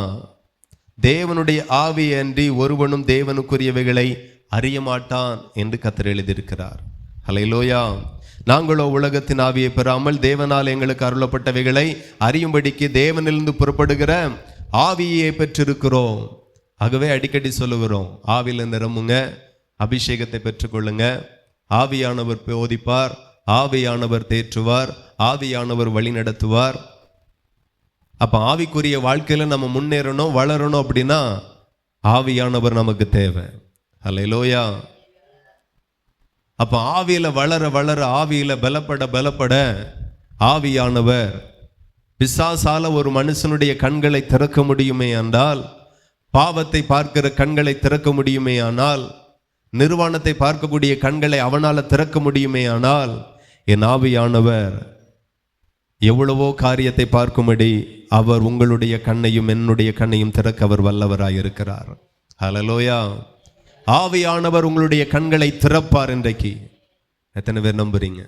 தேவனுடைய ஆவி அன்றி ஒருவனும் தேவனுக்குரியவைகளை அறிய மாட்டான் என்று கர்த்தர் எழுதியிருக்கிறார். ஹல்லேலூயா. நாங்களோ உலகத்தின் ஆவியை பெறாமல் தேவனால் எங்களுக்கு அருளப்பட்டவைகளை அறியும்படிக்கு தேவனிலிருந்து புறப்படுகிற ஆவியை பெற்றிருக்கிறோம். ஆகவே அடிக்கடி சொல்லுகிறோம், ஆவியில நிரம்புங்க, அபிஷேகத்தை பெற்றுக்கொள்ளுங்க. ஆவியானவர் போதிப்பார், ஆவியானவர் தேற்றுவார், ஆவியானவர் வழி நடத்துவார். அப்ப ஆவிக்குரிய வாழ்க்கையில நம்ம முன்னேறணும், வளரணும் அப்படின்னா ஆவியானவர் நமக்கு தேவை. ஹல்லேலூயா. அப்ப ஆவியில வளர வளர, ஆவியில பலப்பட ஆவியானவர், பிசாசால ஒரு மனுஷனுடைய கண்களை திறக்க முடியுமே என்றால், பாவத்தை பார்க்கிற கண்களை திறக்க முடியுமே ஆனால், நிர்வாணத்தை பார்க்கக்கூடிய கண்களை அவனால திறக்க முடியுமே ஆனால், என் ஆவியானவர் எவ்வளவோ காரியத்தை பார்க்கும்படி அவர் உங்களுடைய கண்ணையும் என்னுடைய கண்ணையும் திறக்க அவர் வல்லவராயிருக்கிறார். ஹல்லேலூயா. ஆவியானவர் உங்களுடைய கண்களை திறப்பார். இன்றைக்கு எத்தனை பேர் நம்புறீங்க?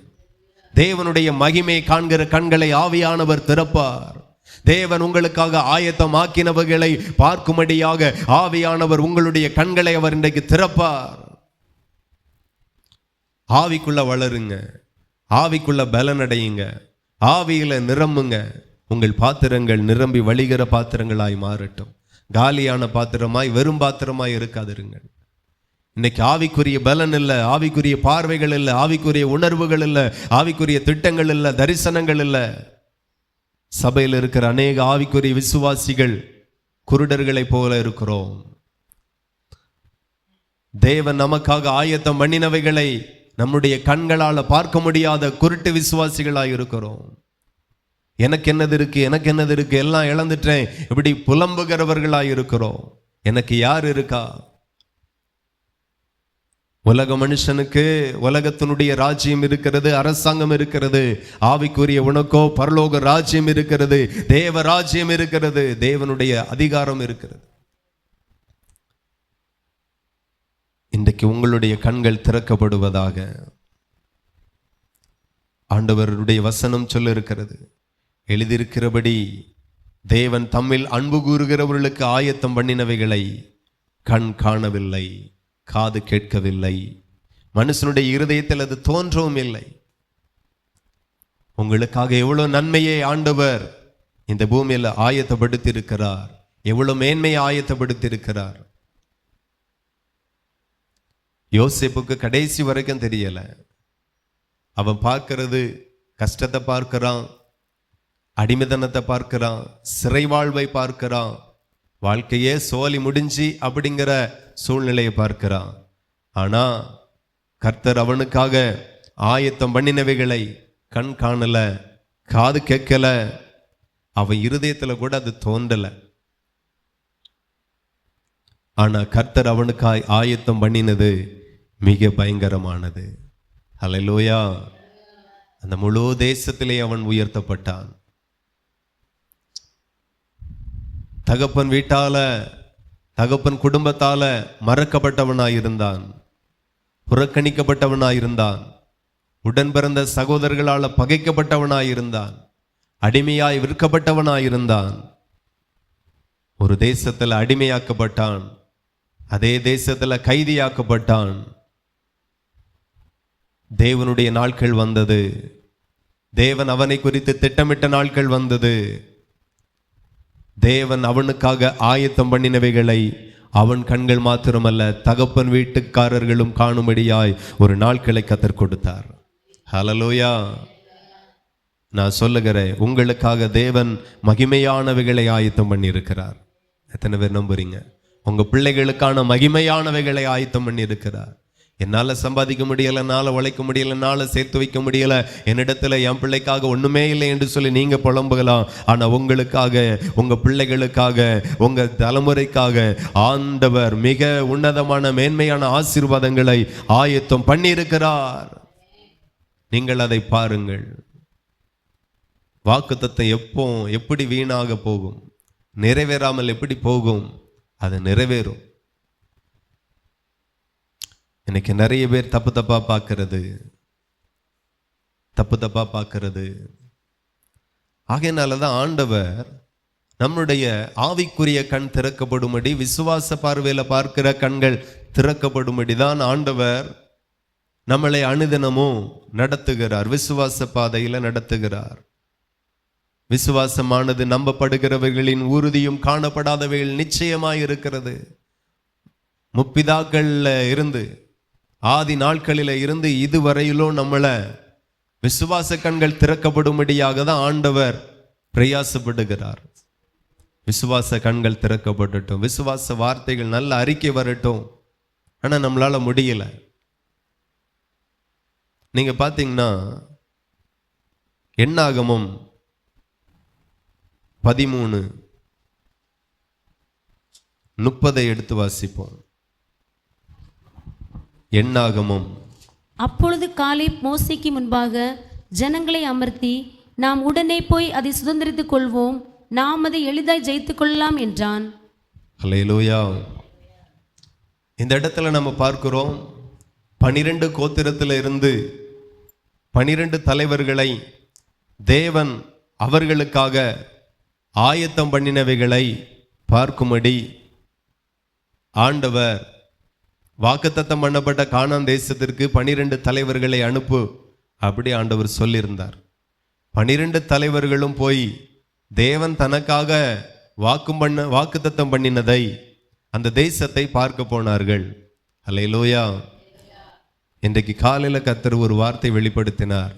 தேவனுடைய மகிமையை காண்கிற கண்களை ஆவியானவர் திறப்பார். தேவன் உங்களுக்காக ஆயத்தமாக்கினவர்களை பார்க்கும்படியாக ஆவியானவர் உங்களுடைய கண்களை அவர் இன்றைக்கு திறப்பார். ஆவிக்குள்ள வளருங்க, ஆவிக்குள்ள பலனடையுங்க, ஆவியில நிரம்புங்க. உங்கள் பாத்திரங்கள் நிரம்பி வழிகிற பாத்திரங்களாய் மாறட்டும். காலியான பாத்திரமாய், வெறும் பாத்திரமாய் இருக்காதிருங்கள். இன்னைக்கு ஆவிக்குரிய பலன் இல்லை, ஆவிக்குரிய பார்வைகள் இல்லை, ஆவிக்குரிய உணர்வுகள் இல்லை, ஆவிக்குரிய திட்டங்கள் இல்லை, தரிசனங்கள் இல்லை. சபையில் இருக்கிற அநேக ஆவிக்குரிய விசுவாசிகள் குருடர்களை போல இருக்கிறோம். தேவன் நமக்காக ஆயத்தம் பண்ணினவைகளை நம்முடைய கண்களால் பார்க்க முடியாத குருட்டு விசுவாசிகளாய் இருக்கிறோம். எனக்கு என்னது இருக்கு, எனக்கு என்னது இருக்கு, எல்லாம் இழந்துட்டேன், இப்படி புலம்புகிறவர்களாய் இருக்கிறோம். எனக்கு யார் இருக்கா? உலக மனுஷனுக்கு உலகத்தினுடைய ராஜ்யம் இருக்கிறது, அரசாங்கம் இருக்கிறது. ஆவிக்குரிய உனக்கோ பரலோக ராஜ்யம் இருக்கிறது, தேவ ராஜ்யம் இருக்கிறது, தேவனுடைய அதிகாரம் இருக்கிறது. இன்றைக்கு உங்களுடைய கண்கள் திறக்கப்படுவதாக ஆண்டவருடைய வசனம் சொல்ல இருக்கிறது. எழுதியிருக்கிறபடி தேவன் தம்மில் அன்பு கூறுகிறவர்களுக்கு ஆயத்தம் பண்ணினவைகளை கண் காணவில்லை, காது கேட்கவில்லை, மனுஷனுடைய இருதயத்தில் அது தோன்றவும் இல்லை. உங்களுக்காக எவ்வளவு நன்மையை ஆண்டவர் இந்த பூமியில் ஆயத்தப்படுத்தி இருக்கிறார், எவ்வளவு மேன்மையை ஆயத்தப்படுத்தி இருக்கிறார். யோசேப்புக்கு கடைசி வரைக்கும் தெரியல. அவன் பார்க்கிறது கஷ்டத்தை பார்க்கிறான், அடிமைத்தனத்தை பார்க்கிறான், சிறை வாழ்வை பார்க்கிறான். வாழ்க்கையே சோலி முடிஞ்சு அப்படிங்கிற சூழ்நிலையை பார்க்கிறான். ஆனா கர்த்தர் அவனுக்காக ஆயத்தம் பண்ணினவைகளை கண் காணல, காது கேட்கல, அவன் இருதயத்துல கூட அது தோன்றல. ஆனா கர்த்தர் அவனுக்காய் ஆயத்தம் பண்ணினது மிக பயங்கரமானது. ஹல்லேலூயா. அந்த முழு தேசத்திலே அவன் உயர்த்தப்பட்டான். தகப்பன் வீட்டால, தகப்பன் குடும்பத்தால மறக்கப்பட்டவனாயிருந்தான், புறக்கணிக்கப்பட்டவனாயிருந்தான், உடன் பிறந்த சகோதரர்களால் பகைக்கப்பட்டவனாயிருந்தான், அடிமையாய் விற்கப்பட்டவனாயிருந்தான். ஒரு தேசத்துல அடிமையாக்கப்பட்டான், அதே தேசத்துல கைதியாக்கப்பட்டான். தேவனுடைய நாட்கள் வந்தது, தேவன் அவனை குறித்து திட்டமிட்ட நாட்கள் வந்தது. தேவன் அவனுக்காக ஆயத்தம் பண்ணினவைகளை அவன் கண்கள் மாத்திரமல்ல, தகப்பன் வீட்டுக்காரர்களும் காணும்படியாய் ஒரு நாட்களை கர்த்தர் கொடுத்தார். ஹல்லேலூயா. நான் சொல்லுகிறேன், உங்களுக்காக தேவன் மகிமையானவைகளை ஆயத்தம் பண்ணி இருக்கிறார். எத்தனை பேர் நம்புறீங்க? உங்க பிள்ளைகளுக்கான மகிமையானவைகளை ஆயத்தம் பண்ணி இருக்கிறார். என்னால சம்பாதிக்க முடியல, என்னால உழைக்க முடியல, என்னால சேர்த்து வைக்க முடியல, என்னிடத்துல என் பிள்ளைக்காக ஒண்ணுமே இல்லை என்று சொல்லி நீங்க புலம்புகலாம். ஆனா உங்களுக்காக, உங்க பிள்ளைகளுக்காக, உங்க தலைமுறைக்காக ஆண்டவர் மிக உன்னதமான மேன்மையான ஆசீர்வாதங்களை ஆயத்தம் பண்ணி இருக்கிறார். நீங்கள் அதை பாருங்கள். வாக்குத்தத்தம் எப்படி வீணாக போகும், நிறைவேறாமல் எப்படி போகும்? அது நிறைவேறும். இன்னைக்கு நிறைய பேர் தப்பு தப்பா பார்க்கிறது. ஆகையினாலதான் ஆண்டவர் நம்முடைய ஆவிக்குரிய கண் திறக்கப்படும்படி, விசுவாச பார்வையில பார்க்கிற கண்கள் திறக்கப்படும்படி தான் ஆண்டவர் நம்மளை அனுதினமும் நடத்துகிறார், விசுவாச பாதையில நடத்துகிறார். விசுவாசமானது நம்பப்படுகிறவர்களின் உறுதியும் காணப்படாதவைகள் நிச்சயமாய் இருக்கிறது. முற்பிதாக்கள்ல இருந்து, ஆதி நாட்களில இருந்து இதுவரையிலும் நம்மளை விசுவாச கண்கள் திறக்கப்படும்படியாக தான் ஆண்டவர் பிரயாசப்படுகிறார். விசுவாச கண்கள் திறக்கப்படட்டும், விசுவாச வார்த்தைகள் நல்ல அறிக்கை வரட்டும். ஆனா நம்மளால முடியல. நீங்க பாத்தீங்கன்னா என்னாகமம் 13:30 எடுத்து வாசிப்போம். என்னாகமம். அப்பொழுது காலேப் மோசேக்கு முன்பாக ஜனங்களை அமர்த்தி, நாம் உடனே போய் அதை சுதந்தரித்துக் கொள்வோம், நாம் அதை எளிதாய் ஜெயித்துக் கொள்ளலாம் என்றான். ஹல்லேலூயா. இந்த இடத்துல நம்ம பார்க்கிறோம், 12 கோத்திரத்தில் இருந்து 12 தலைவர்களை தேவன் அவர்களுக்காக ஆயத்தம் பண்ணினவைகளை பார்க்கும்படி ஆண்டவர் வாக்குத்தத்தம் பண்ணப்பட்ட கானான் தேசத்திற்கு 12 தலைவர்களை அனுப்பு அப்படி ஆண்டவர் சொல்லியிருந்தார். 12 தலைவர்களும் போய் தேவன் தனக்காக வாக்குத்தத்தம் பண்ணினதை, அந்த தேசத்தை பார்க்க போனார்கள். ஹல்லேலூயா. இன்றைக்கு காலையில கர்த்தர் ஒரு வார்த்தை வெளிப்படுத்தினார்.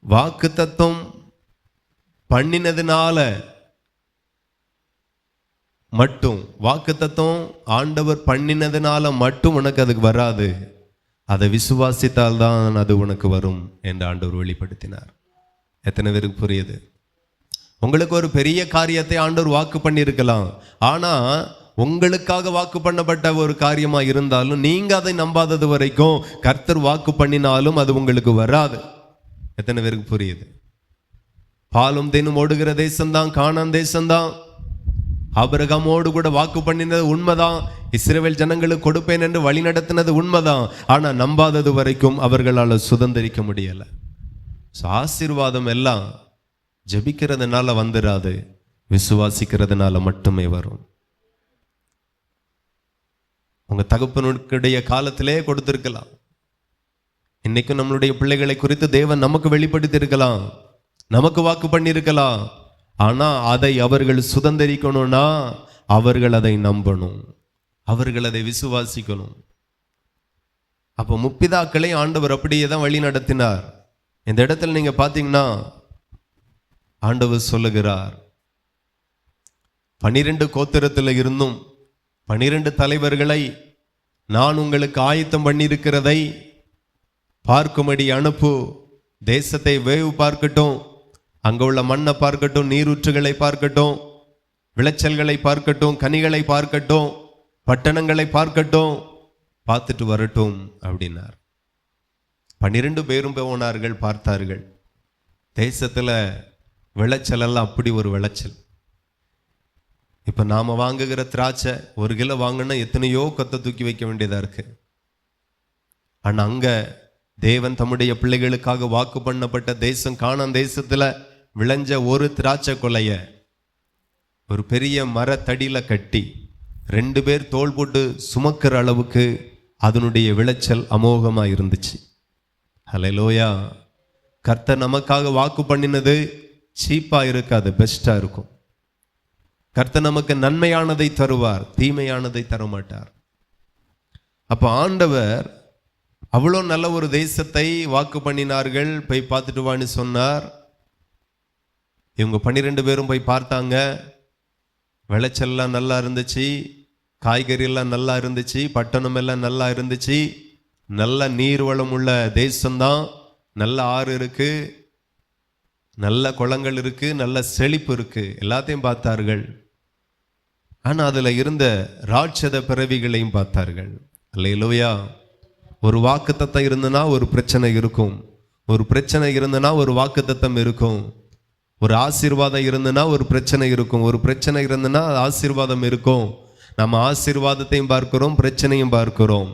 வாக்குத்தத்தம் பண்ணினதுனால மட்டும், வாக்குத்தத்தம் ஆண்டவர் பண்ணினதுனால மட்டும் உனக்கு அதுக்கு வராது, அதை விசுவாசித்தால் தான் அது உனக்கு வரும் என்று ஆண்டவர் வெளிப்படுத்தினார். எத்தனை பேருக்கு புரியுது? உங்களுக்கு ஒரு பெரிய காரியத்தை ஆண்டவர் வாக்கு பண்ணியிருக்கலாம், ஆனா உங்களுக்காக வாக்கு பண்ணப்பட்ட ஒரு காரியமா இருந்தாலும் நீங்க அதை நம்பாதது வரைக்கும் கர்த்தர் வாக்கு பண்ணினாலும் அது உங்களுக்கு வராது. எத்தனை பேருக்கு புரியுது? பாலும் தேனும் ஓடுகிற தேசம்தான் கானான் தேசம்தான். ஆபிரகாமோடு கூட வாக்கு பண்ணினது உண்மைதான், இஸ்ரவேல் ஜனங்களுக்கு கொடுப்பேன் என்று வழி நடத்தினது உண்மைதான். ஆனா நம்பாதது வரைக்கும் அவர்களால் சுதந்திரிக்க முடியல. ஆசீர்வாதம் எல்லாம் ஜெபிக்கிறதுனால வந்துடாது, விசுவாசிக்கிறதுனால மட்டுமே வரும். உங்க தகப்பனுடைய காலத்திலே கொடுத்திருக்கலாம். இன்னைக்கும் நம்மளுடைய பிள்ளைகளை குறித்து தேவன் நமக்கு வெளிப்படுத்தி இருக்கலாம், நமக்கு வாக்கு பண்ணியிருக்கலாம். ஆனா அதை அவர்கள் சுதந்திரிக்கணும்னா அவர்கள் அதை நம்பணும், அவர்கள் அதை விசுவாசிக்கணும். அப்போ முற்பிதாக்களை ஆண்டவர் அப்படியே தான் வழி நடத்தினார். இந்த இடத்துல நீங்க பாத்தீங்கன்னா ஆண்டவர் சொல்லுகிறார், 12 கோத்திரத்தில் இருந்தும் 12 தலைவர்களை நான் உங்களுக்கு ஆயத்தம் பண்ணியிருக்கிறதை பார்க்கும்படி அனுப்பு. தேசத்தை வேவு பார்க்கட்டும், அங்க உள்ள மண்ணை பார்க்கட்டும், நீரூற்றுகளை பார்க்கட்டும், விளைச்சல்களை பார்க்கட்டும், கனிகளை பார்க்கட்டும், பட்டணங்களை பார்க்கட்டும், பார்த்துட்டு வரட்டும் அப்படின்னார். 12 பேரும் போனார்கள், பார்த்தார்கள். தேசத்துல விளைச்சல் எல்லாம் அப்படி ஒரு விளைச்சல். இப்ப நாம வாங்குகிற திராட்சை 1 கிலோ வாங்கினா எத்தனையோ கொத்தை தூக்கி வைக்க வேண்டியதா இருக்கு. ஆனா அங்க தேவன் தம்முடைய பிள்ளைகளுக்காக வாக்கு பண்ணப்பட்ட தேசம் கானான் தேசத்துல விளைஞ்ச ஒரு திராட்சை கொலைய ஒரு பெரிய மரத்தடியில கட்டி 2 பேர் தோள் போட்டு சுமக்கிற அளவுக்கு அதனுடைய விளைச்சல் அமோகமா இருந்துச்சு. ஹல்லேலூயா. கர்த்தர் நமக்காக வாக்கு பண்ணினது சீப்பா இருக்காது, பெஸ்டா இருக்கும். கர்த்தர் நமக்கு நன்மையானதை தருவார், தீமையானதை தரமாட்டார். அப்ப ஆண்டவர் அவ்வளோ நல்ல ஒரு தேசத்தை வாக்கு பண்ணினார்கள். போய் பார்த்துட்டு வான்னு சொன்னார். இவங்க 12 பேரும் போய் பார்த்தாங்க. விளைச்சல்லாம் நல்லா இருந்துச்சு, காய்கறி எல்லாம் நல்லா இருந்துச்சு, பட்டணம் எல்லாம் நல்லா இருந்துச்சு, நல்ல நீர்வளம் உள்ள தேசம்தான், நல்ல ஆறு இருக்கு, நல்ல குளங்கள் இருக்கு, நல்ல செழிப்பு இருக்கு, எல்லாத்தையும் பார்த்தார்கள். ஆனா அதுல இருந்த ராட்சத பிறவிகளையும் பார்த்தார்கள். அல்லேலூயா. ஒரு வாக்குத்தத்தம் இருந்தனா ஒரு பிரச்சனை இருக்கும், ஒரு பிரச்சனை இருந்தனா ஒரு வாக்குத்தத்தம் இருக்கும், ஒரு ஆசீர்வாதம் இருந்தனா ஒரு பிரச்சனை இருக்கும், ஒரு பிரச்சனை இருந்தனா ஆசீர்வாதம் இருக்கும். நம்ம ஆசீர்வாதத்தையும் பார்க்கிறோம், பிரச்சனையும் பார்க்கிறோம்.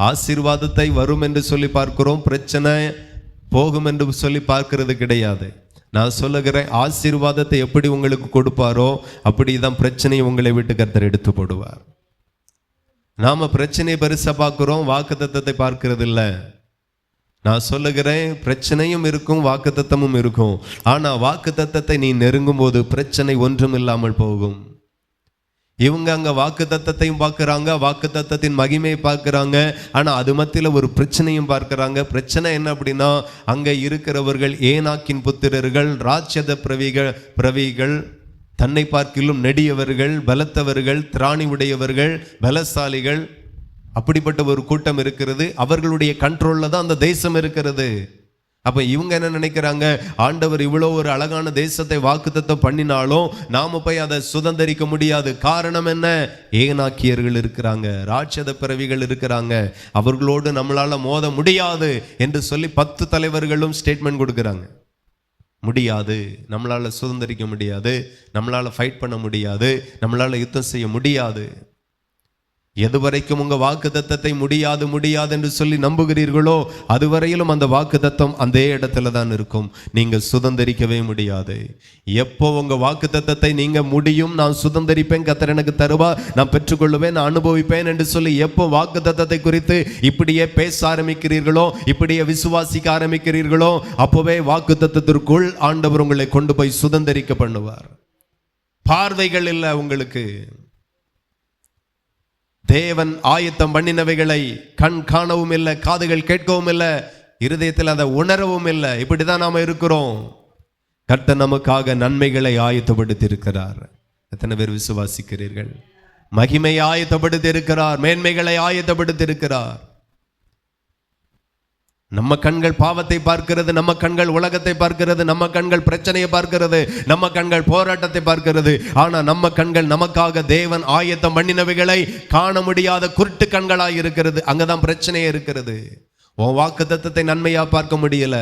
ஆசீர்வாதத்தை வரும் என்று சொல்லி பார்க்கிறோம், பிரச்சனை போகும் என்று சொல்லி பார்க்கிறது கிடையாது. நான் சொல்லுகிறேன், ஆசீர்வாதத்தை எப்படி உங்களுக்கு கொடுப்பாரோ அப்படிதான் பிரச்சனையை உங்களை விட்டு கர்த்தர் எடுத்து போடுவார். நாம பிரச்சனையை பெருசா பார்க்கிறோம், வாக்குத்தத்தத்தை பார்க்கிறது இல்லை. நான் சொல்லுகிறேன், பிரச்சனையும் இருக்கும், வாக்குத்தத்தமும் இருக்கும். ஆனா வாக்குத்தத்தத்தை நீ நெருங்கும் போது பிரச்சனை ஒன்றும் இல்லாமல் போகும். இவங்க அங்க வாக்குத்தத்தத்தையும் பார்க்கிறாங்க, வாக்குத்தத்தத்தின் மகிமையை பார்க்கிறாங்க. ஆனா அது மத்தியில ஒரு பிரச்சனையும் பார்க்கிறாங்க. பிரச்சனை என்ன அப்படின்னா, அங்க இருக்கிறவர்கள் ஏனாக்கின் புத்திரர்கள், ராட்சத பிரவிகள், தன்னை பார்க்கிலும் நெடியவர்கள், பலத்தவர்கள், திராணி உடையவர்கள், பலசாலிகள், அப்படிப்பட்ட ஒரு கூட்டம் இருக்கிறது. அவர்களுடைய கண்ட்ரோல்ல தான் அந்த தேசம் இருக்கிறது. அப்ப இவங்க என்ன நினைக்கிறாங்க, ஆண்டவர் இவ்வளோ ஒரு அழகான தேசத்தை வாக்குத்தத்தம் பண்ணினாலும் நாம போய் அதை சுதந்திரிக்க முடியாது. காரணம் என்ன? ஏனாக்கியர்கள் இருக்கிறாங்க, ராட்சத பிறவிகள் இருக்கிறாங்க, அவர்களோடு நம்மளால மோத முடியாது என்று சொல்லி 10 தலைவர்களும் ஸ்டேட்மெண்ட் கொடுக்குறாங்க. முடியாது, நம்மளால சுதந்திரிக்க முடியாது, நம்மளால ஃபைட் பண்ண முடியாது, நம்மளால யுத்தம் செய்ய முடியாது. எதுவரைக்கும் உங்க வாக்குத்தத்தத்தை முடியாது முடியாது என்று சொல்லி நம்புகிறீர்களோ அதுவரையிலும் அந்த வாக்குத்தத்தம் அந்த இடத்துல தான் இருக்கும். நீங்க சுதந்திரிக்கவே முடியாது. எப்போ உங்க வாக்குத்தத்தத்தை நீங்க முடியும், நான் சுதந்திரிப்பேன், கர்த்தர் எனக்கு தருவா, நான் பெற்றுக்கொள்ளுவேன், நான் அனுபவிப்பேன் என்று சொல்லி எப்போ வாக்குத்தத்தத்தை குறித்து இப்படியே பேச ஆரம்பிக்கிறீர்களோ, இப்படியே விசுவாசிக்க ஆரம்பிக்கிறீர்களோ, அப்போவே வாக்குத்தத்தத்திற்குள் ஆண்டவர் உங்களை கொண்டு போய் சுதந்திரிக்க பண்ணுவார். பார்வைகள் இல்லை உங்களுக்கு. தேவன் ஆயத்தம் பண்ணினவைகளை கண் காணவும் இல்லை, காதுகள் கேட்கவும் இல்லை, இருதயத்தில் அதை உணரவும் இல்லை. இப்படிதான் நாம இருக்கிறோம். கர்த்தர் நமக்காக நன்மைகளை ஆயத்தப்படுத்தி இருக்கிறார். எத்தனை பேர் விசுவாசிக்கிறீர்கள்? மகிமையை ஆயத்தப்படுத்தி இருக்கிறார், மேன்மைகளை ஆயத்தப்படுத்தி இருக்கிறார். நம்ம கண்கள் பாவத்தை பார்க்கிறது, நம்ம கண்கள் உலகத்தை பார்க்கிறது, நம்ம கண்கள் பிரச்சனையை பார்க்கிறது, நம்ம கண்கள் போராட்டத்தை பார்க்கிறது. ஆனா நம்ம கண்கள் நமக்காக தேவன் ஆயத்தம் பண்ணினவைகளை காண முடியாத குருட்டு கண்களாய் இருக்கிறது. அங்கதான் பிரச்சனையே இருக்கிறது. உன் வாக்குத்தத்தத்தை நன்மையா பார்க்க முடியல.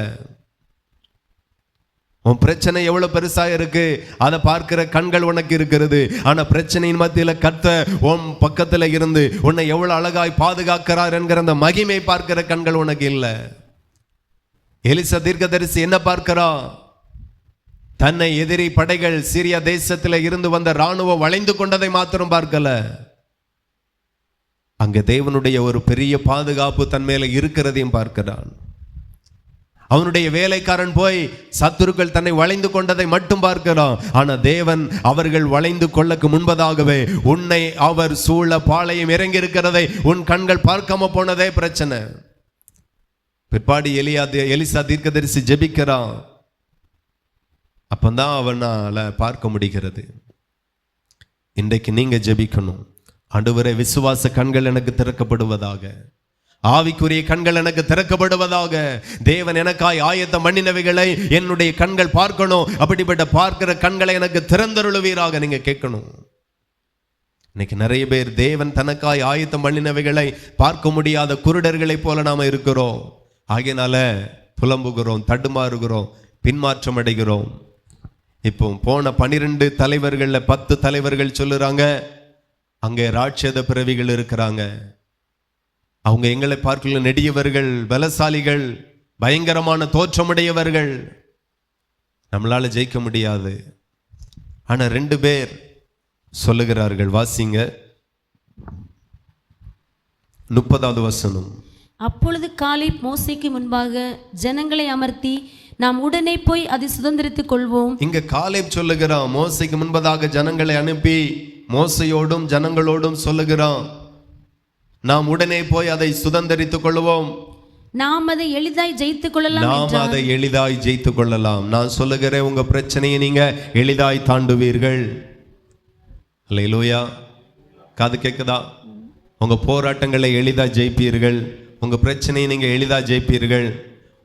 உன் பிரச்சனை எவ்வளவு பெருசா இருக்கு, அதை பார்க்கிற கண்கள் உனக்கு இருக்கிறது. ஆனா பிரச்சனையின் மத்தியில கர்த்தர் உன் பக்கத்துல இருந்து உன்னை எவ்வளவு அழகாய் பாதுகாக்கிறார் என்கிற அந்த மகிமை பார்க்கிற கண்கள் உனக்கு இல்லை. எலிசா தீர்க்கதரிசி என்ன பார்க்கிறான்? தன்னை எதிரி படைகள் சீரியா தேசத்துல இருந்து வந்த ராணுவம் வளைந்து கொண்டதை மாத்திரம் பார்க்கல, அங்க தேவனுடைய ஒரு பெரிய பாதுகாப்பு தன் மேல இருக்கிறதையும் பார்க்கிறான். அவனுடைய வேலைக்காரன் போய் சத்துருக்கள் தன்னை வளைந்து கொண்டதை மட்டும் பார்க்கிறான். ஆனா தேவன் அவர்கள் வளைந்து கொள்ளக்கு முன்பதாகவே உன்னை அவர் சூழ பாளையம் இறங்கி இருக்கிறதை உன் கண்கள் பார்க்காம போனதே பிரச்சனை. பிற்பாடு எலிசா தீர்க்கதரிசி ஜெபிக்கிறான். அப்பந்தான் அவனால பார்க்க முடிகிறது. இன்றைக்கு நீங்க ஜெபிக்கணும். ஆண்டவரே, விசுவாச கண்கள் எனக்கு திறக்கப்படுவதாக, ஆவிக்குரிய கண்கள் எனக்கு திறக்கப்படுவதாக. தேவன் எனக்காய் ஆயத்தம் பண்ணினவைகளை என்னுடைய கண்கள் பார்க்கணும். அப்படிப்பட்ட பார்க்கிற கண்களை எனக்கு திறந்தருளுவீராக நீங்க கேட்கணும். இன்னைக்கு நிறைய பேர் தேவன் தனக்காய் ஆயத்தம் பண்ணினவைகளை பார்க்க முடியாத குருடர்களை போல நாம இருக்கிறோம். ஆகையினால புலம்புகிறோம், தடுமாறுகிறோம், பின்மாற்றம் அடைகிறோம். இப்போ போன 12 தலைவர்கள்ல 10 தலைவர்கள் சொல்லுறாங்க, அங்கே ராட்சத பிறவிகள் இருக்கிறாங்க. அவங்க எங்களை பார்க்கல நெடியவர்கள், பலசாலிகள், பயங்கரமான தோற்றமுடையவர்கள், நம்மளால ஜெயிக்க முடியாது. ஆனா 2 பேர் சொல்லுகிறார்கள். வாசிங்க 30வது வசனம். அப்பொழுது காலேப் மோசேக்கு முன்பாக ஜனங்களை அமர்த்தி, நாம் உடனே போய் அதை சுதந்திரித்துக் கொள்வோம். இங்க காலேப் சொல்லுகிறான், மோசேக்கு முன்பதாக ஜனங்களை அனுப்பி மோசையோடும் ஜனங்களோடும் சொல்லுகிறான், நாம் உடனே போய் அதை சுதந்திரித்துக் கொள்வோம், நாம் அதை எளிதாய் ஜெயித்துக் கொள்ளலாம். நாம் அதை எளிதாய் ஜெயித்துக் கொள்ளலாம். நான் சொல்லுகிறேன், உங்க பிரச்சனையை நீங்க எளிதாய் தாண்டுவீர்கள். அல்லேலூயா. காது கேக்குதா? உங்க போராட்டங்களை எளிதா ஜெயிப்பீர்கள். உங்க பிரச்சனையை நீங்க எளிதா ஜெயிப்பீர்கள்.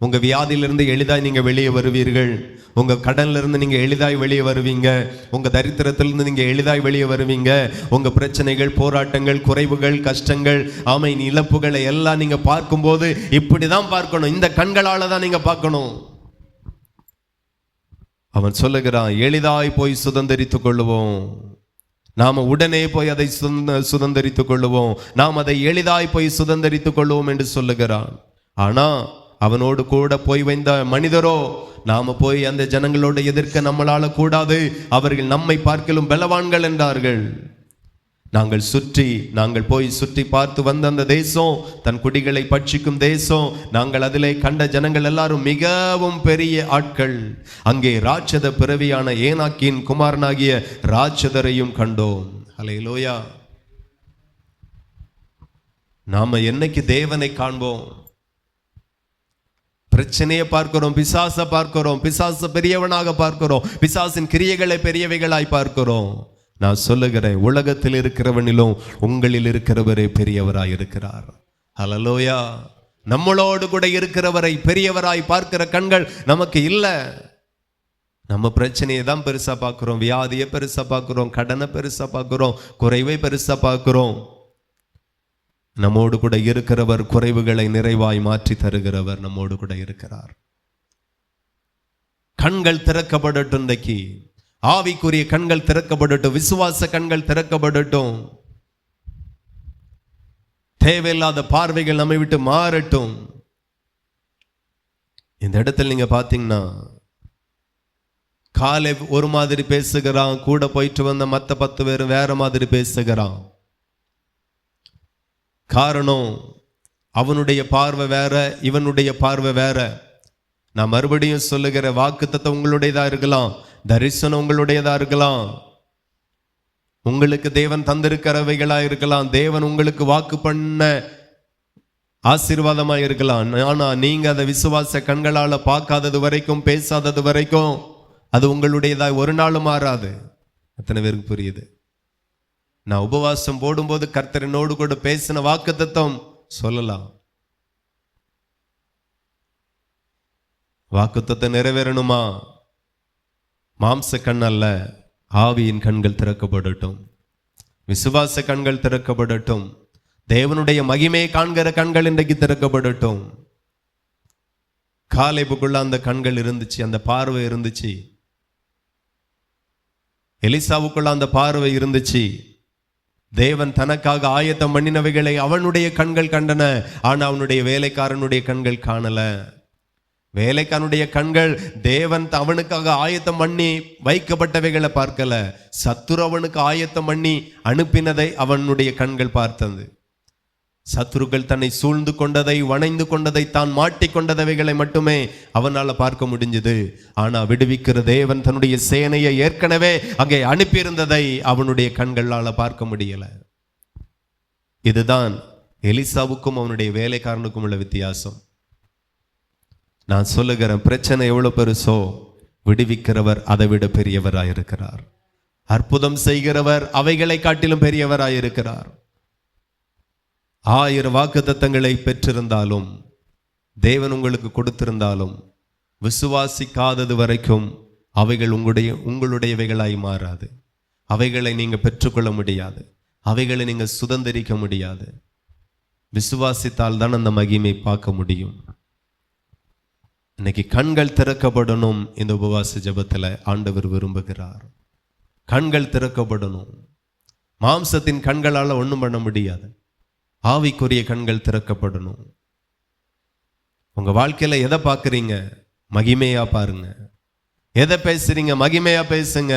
உங்க வியாதியிலிருந்து எளிதாய் நீங்க வெளியே வருவீர்கள். உங்க கடன்ல இருந்து நீங்க எளிதாய் வெளியே வருவீங்க. உங்க தரித்திரத்திலிருந்து நீங்க எளிதாய் வெளியே வருவீங்க. உங்க பிரச்சனைகள், போராட்டங்கள், குறைவுகள், கஷ்டங்கள், ஆமை இழப்புகளை எல்லாம் நீங்க பார்க்கும்போது இப்படிதான் பார்க்கணும். இந்த கண்களால தான் நீங்க பார்க்கணும். அவன் சொல்லுகிறான், எளிதாய் போய் சுதந்திரித்துக் கொள்ளுவோம், நாம உடனே போய் அதை சுதந்திரித்துக் கொள்ளுவோம், நாம் அதை எளிதாய் போய் சுதந்திரித்துக் கொள்வோம் என்று சொல்லுகிறான். ஆனா அவனோடு கூட போய் வந்த மனிதரோ, நாம போய் அந்த ஜனங்களோடு எதிர்க்க நம்மளால கூடாது, அவர்கள் நம்மை பார்க்கலும் பலவான்கள் என்றார்கள். நாங்கள் போய் சுற்றி பார்த்து வந்த அந்த தேசம் தன் குடிகளை பட்சிக்கும் தேசம். நாங்கள் அதிலே கண்ட ஜனங்கள் எல்லாரும் மிகவும் பெரிய ஆட்கள். அங்கே ராட்சத பிறவியான ஏனாக்கின் குமாரனாகிய ராட்சதரையும் கண்டோம். அல்லேலூயா. நாம என்னைக்கு தேவனை காண்போம்? பிரச்சனையை பார்க்கிறோம், பிசாசை பார்க்கிறோம், பிசாசு பெரியவனாக பார்க்கிறோம், பிசாசின் கிரியைகளை பெரியவைகளாய் பார்க்கிறோம். நான் சொல்லுகிறேன், உலகத்தில் இருக்கிறவனிலும் உங்களில் இருக்கிறவரே பெரியவராய் இருக்கிறார். ஹல்லேலூயா. நம்மளோடு கூட இருக்கிறவரை பெரியவராய் பார்க்கிற கண்கள் நமக்கு இல்லை. நம்ம பிரச்சனையை தான் பெருசா பார்க்கிறோம், வியாதியை பெருசா பார்க்கிறோம், கடனை பெருசா பார்க்கிறோம், குறைவை பெருசா பார்க்கிறோம். நம்மோடு கூட இருக்கிறவர் குறைவுகளை நிறைவாய் மாற்றி தருகிறவர் நம்மோடு கூட இருக்கிறார். கண்கள் திறக்கப்படட்டும். இன்றைக்கு ஆவிக்குரிய கண்கள் திறக்கப்படட்டும், விசுவாச கண்கள் திறக்கப்படட்டும். தேவையில்லாத பார்வைகள் நம்மை விட்டு மாறட்டும். இந்த இடத்துல நீங்க பாத்தீங்கன்னா, காலேப் ஒரு மாதிரி பேசுகிறான், கூட போயிட்டு வந்த மத்த 10 பேரும் வேற மாதிரி பேசுகிறான். காரணம், அவனுடைய பார்வை வேற, இவனுடைய பார்வை வேற. நான் மறுபடியும் சொல்லுகிற, வாக்குத்தத்தம் உங்களுடையதா இருக்கலாம், தரிசனம் உங்களுடையதா இருக்கலாம், உங்களுக்கு தேவன் தந்திருக்கிறவைகளா இருக்கலாம், தேவன் உங்களுக்கு வாக்கு பண்ண ஆசீர்வாதமா இருக்கலாம். ஆனா நீங்க அதை விசுவாச கண்களால பார்க்காதது வரைக்கும், பேசாதது வரைக்கும் அது உங்களுடையதா ஒரு நாளும் மாறாது. எத்தனை பேருக்கு புரியுது? நான் உபவாசம் போடும்போது கர்த்தரினோடு கூட பேசின வாக்குத்தத்தம் சொல்லலாம். வாக்குத்தத்தம் நிறைவேறணுமா? மாம்ச கண் அல்ல, ஆவியின் கண்கள் திறக்கப்படட்டும், விசுவாச கண்கள் திறக்கப்படட்டும், தேவனுடைய மகிமையை காண்கிற கண்கள் இன்றைக்கு திறக்கப்படட்டும். காலேபுக்குள்ள அந்த கண்கள் இருந்துச்சு, அந்த பார்வை இருந்துச்சு. எலிசாவுக்குள்ள அந்த பார்வை இருந்துச்சு. தேவன் தனக்காக ஆயத்தம் பண்ணினவைகளை அவனுடைய கண்கள் கண்டன. ஆனா அவனுடைய வேலைக்காரனுடைய கண்கள் காணல. வேலைக்காரனுடைய கண்கள் தேவன் அவனுக்காக ஆயத்தம் பண்ணி வைக்கப்பட்டவைகளை பார்க்கல, சத்துரு அவனுக்கு ஆயத்தம் பண்ணி அனுப்பினதை அவனுடைய கண்கள் பார்த்தது. சத்துருக்கள் தன்னை சூழ்ந்து கொண்டதை, வணைந்து கொண்டதை, தான் மாட்டிக்கொண்டவைகளை மட்டுமே அவனால பார்க்க முடிஞ்சது. ஆனா விடுவிக்கிற தேவன் தன்னுடைய சேனையை ஏற்கனவே அங்கே அனுப்பியிருந்ததை அவனுடைய கண்களால பார்க்க முடியல. இதுதான் எலிசாவுக்கும் அவனுடைய வேலைக்காரனுக்கும் உள்ள வித்தியாசம். நான் சொல்லுகிறேன், பிரச்சனை எவ்வளவு பெருசோ விடுவிக்கிறவர் அதை விட பெரியவராயிருக்கிறார். அற்புதம் செய்கிறவர் அவைகளை காட்டிலும் பெரியவராயிருக்கிறார். 1000 வாக்குத்தத்தங்களை பெற்றிருந்தாலும், தேவன் உங்களுக்கு கொடுத்திருந்தாலும், விசுவாசிக்காதது வரைக்கும் அவைகள் உங்களுடையவைகளாய் மாறாது. அவைகளை நீங்க பெற்றுக்கொள்ள முடியாது. அவைகளை நீங்க சுதந்திரிக்க முடியாது. விசுவாசித்தால் தான் அந்த மகிமை பார்க்க முடியும். இன்னைக்கு கண்கள் திறக்கப்படணும். இந்த உபவாச ஜெபத்தில் ஆண்டவர் விரும்புகிறார். கண்கள் திறக்கப்படணும். மாம்சத்தின் கண்களால் ஒன்றும் பண்ண முடியாது. ஆவிக்குரிய கண்கள் திறக்கப்படணும். உங்க வாழ்க்கையில எதை பார்க்குறீங்க? மகிமையா பாருங்க. எதை பேசுறீங்க? மகிமையா பேசுங்க.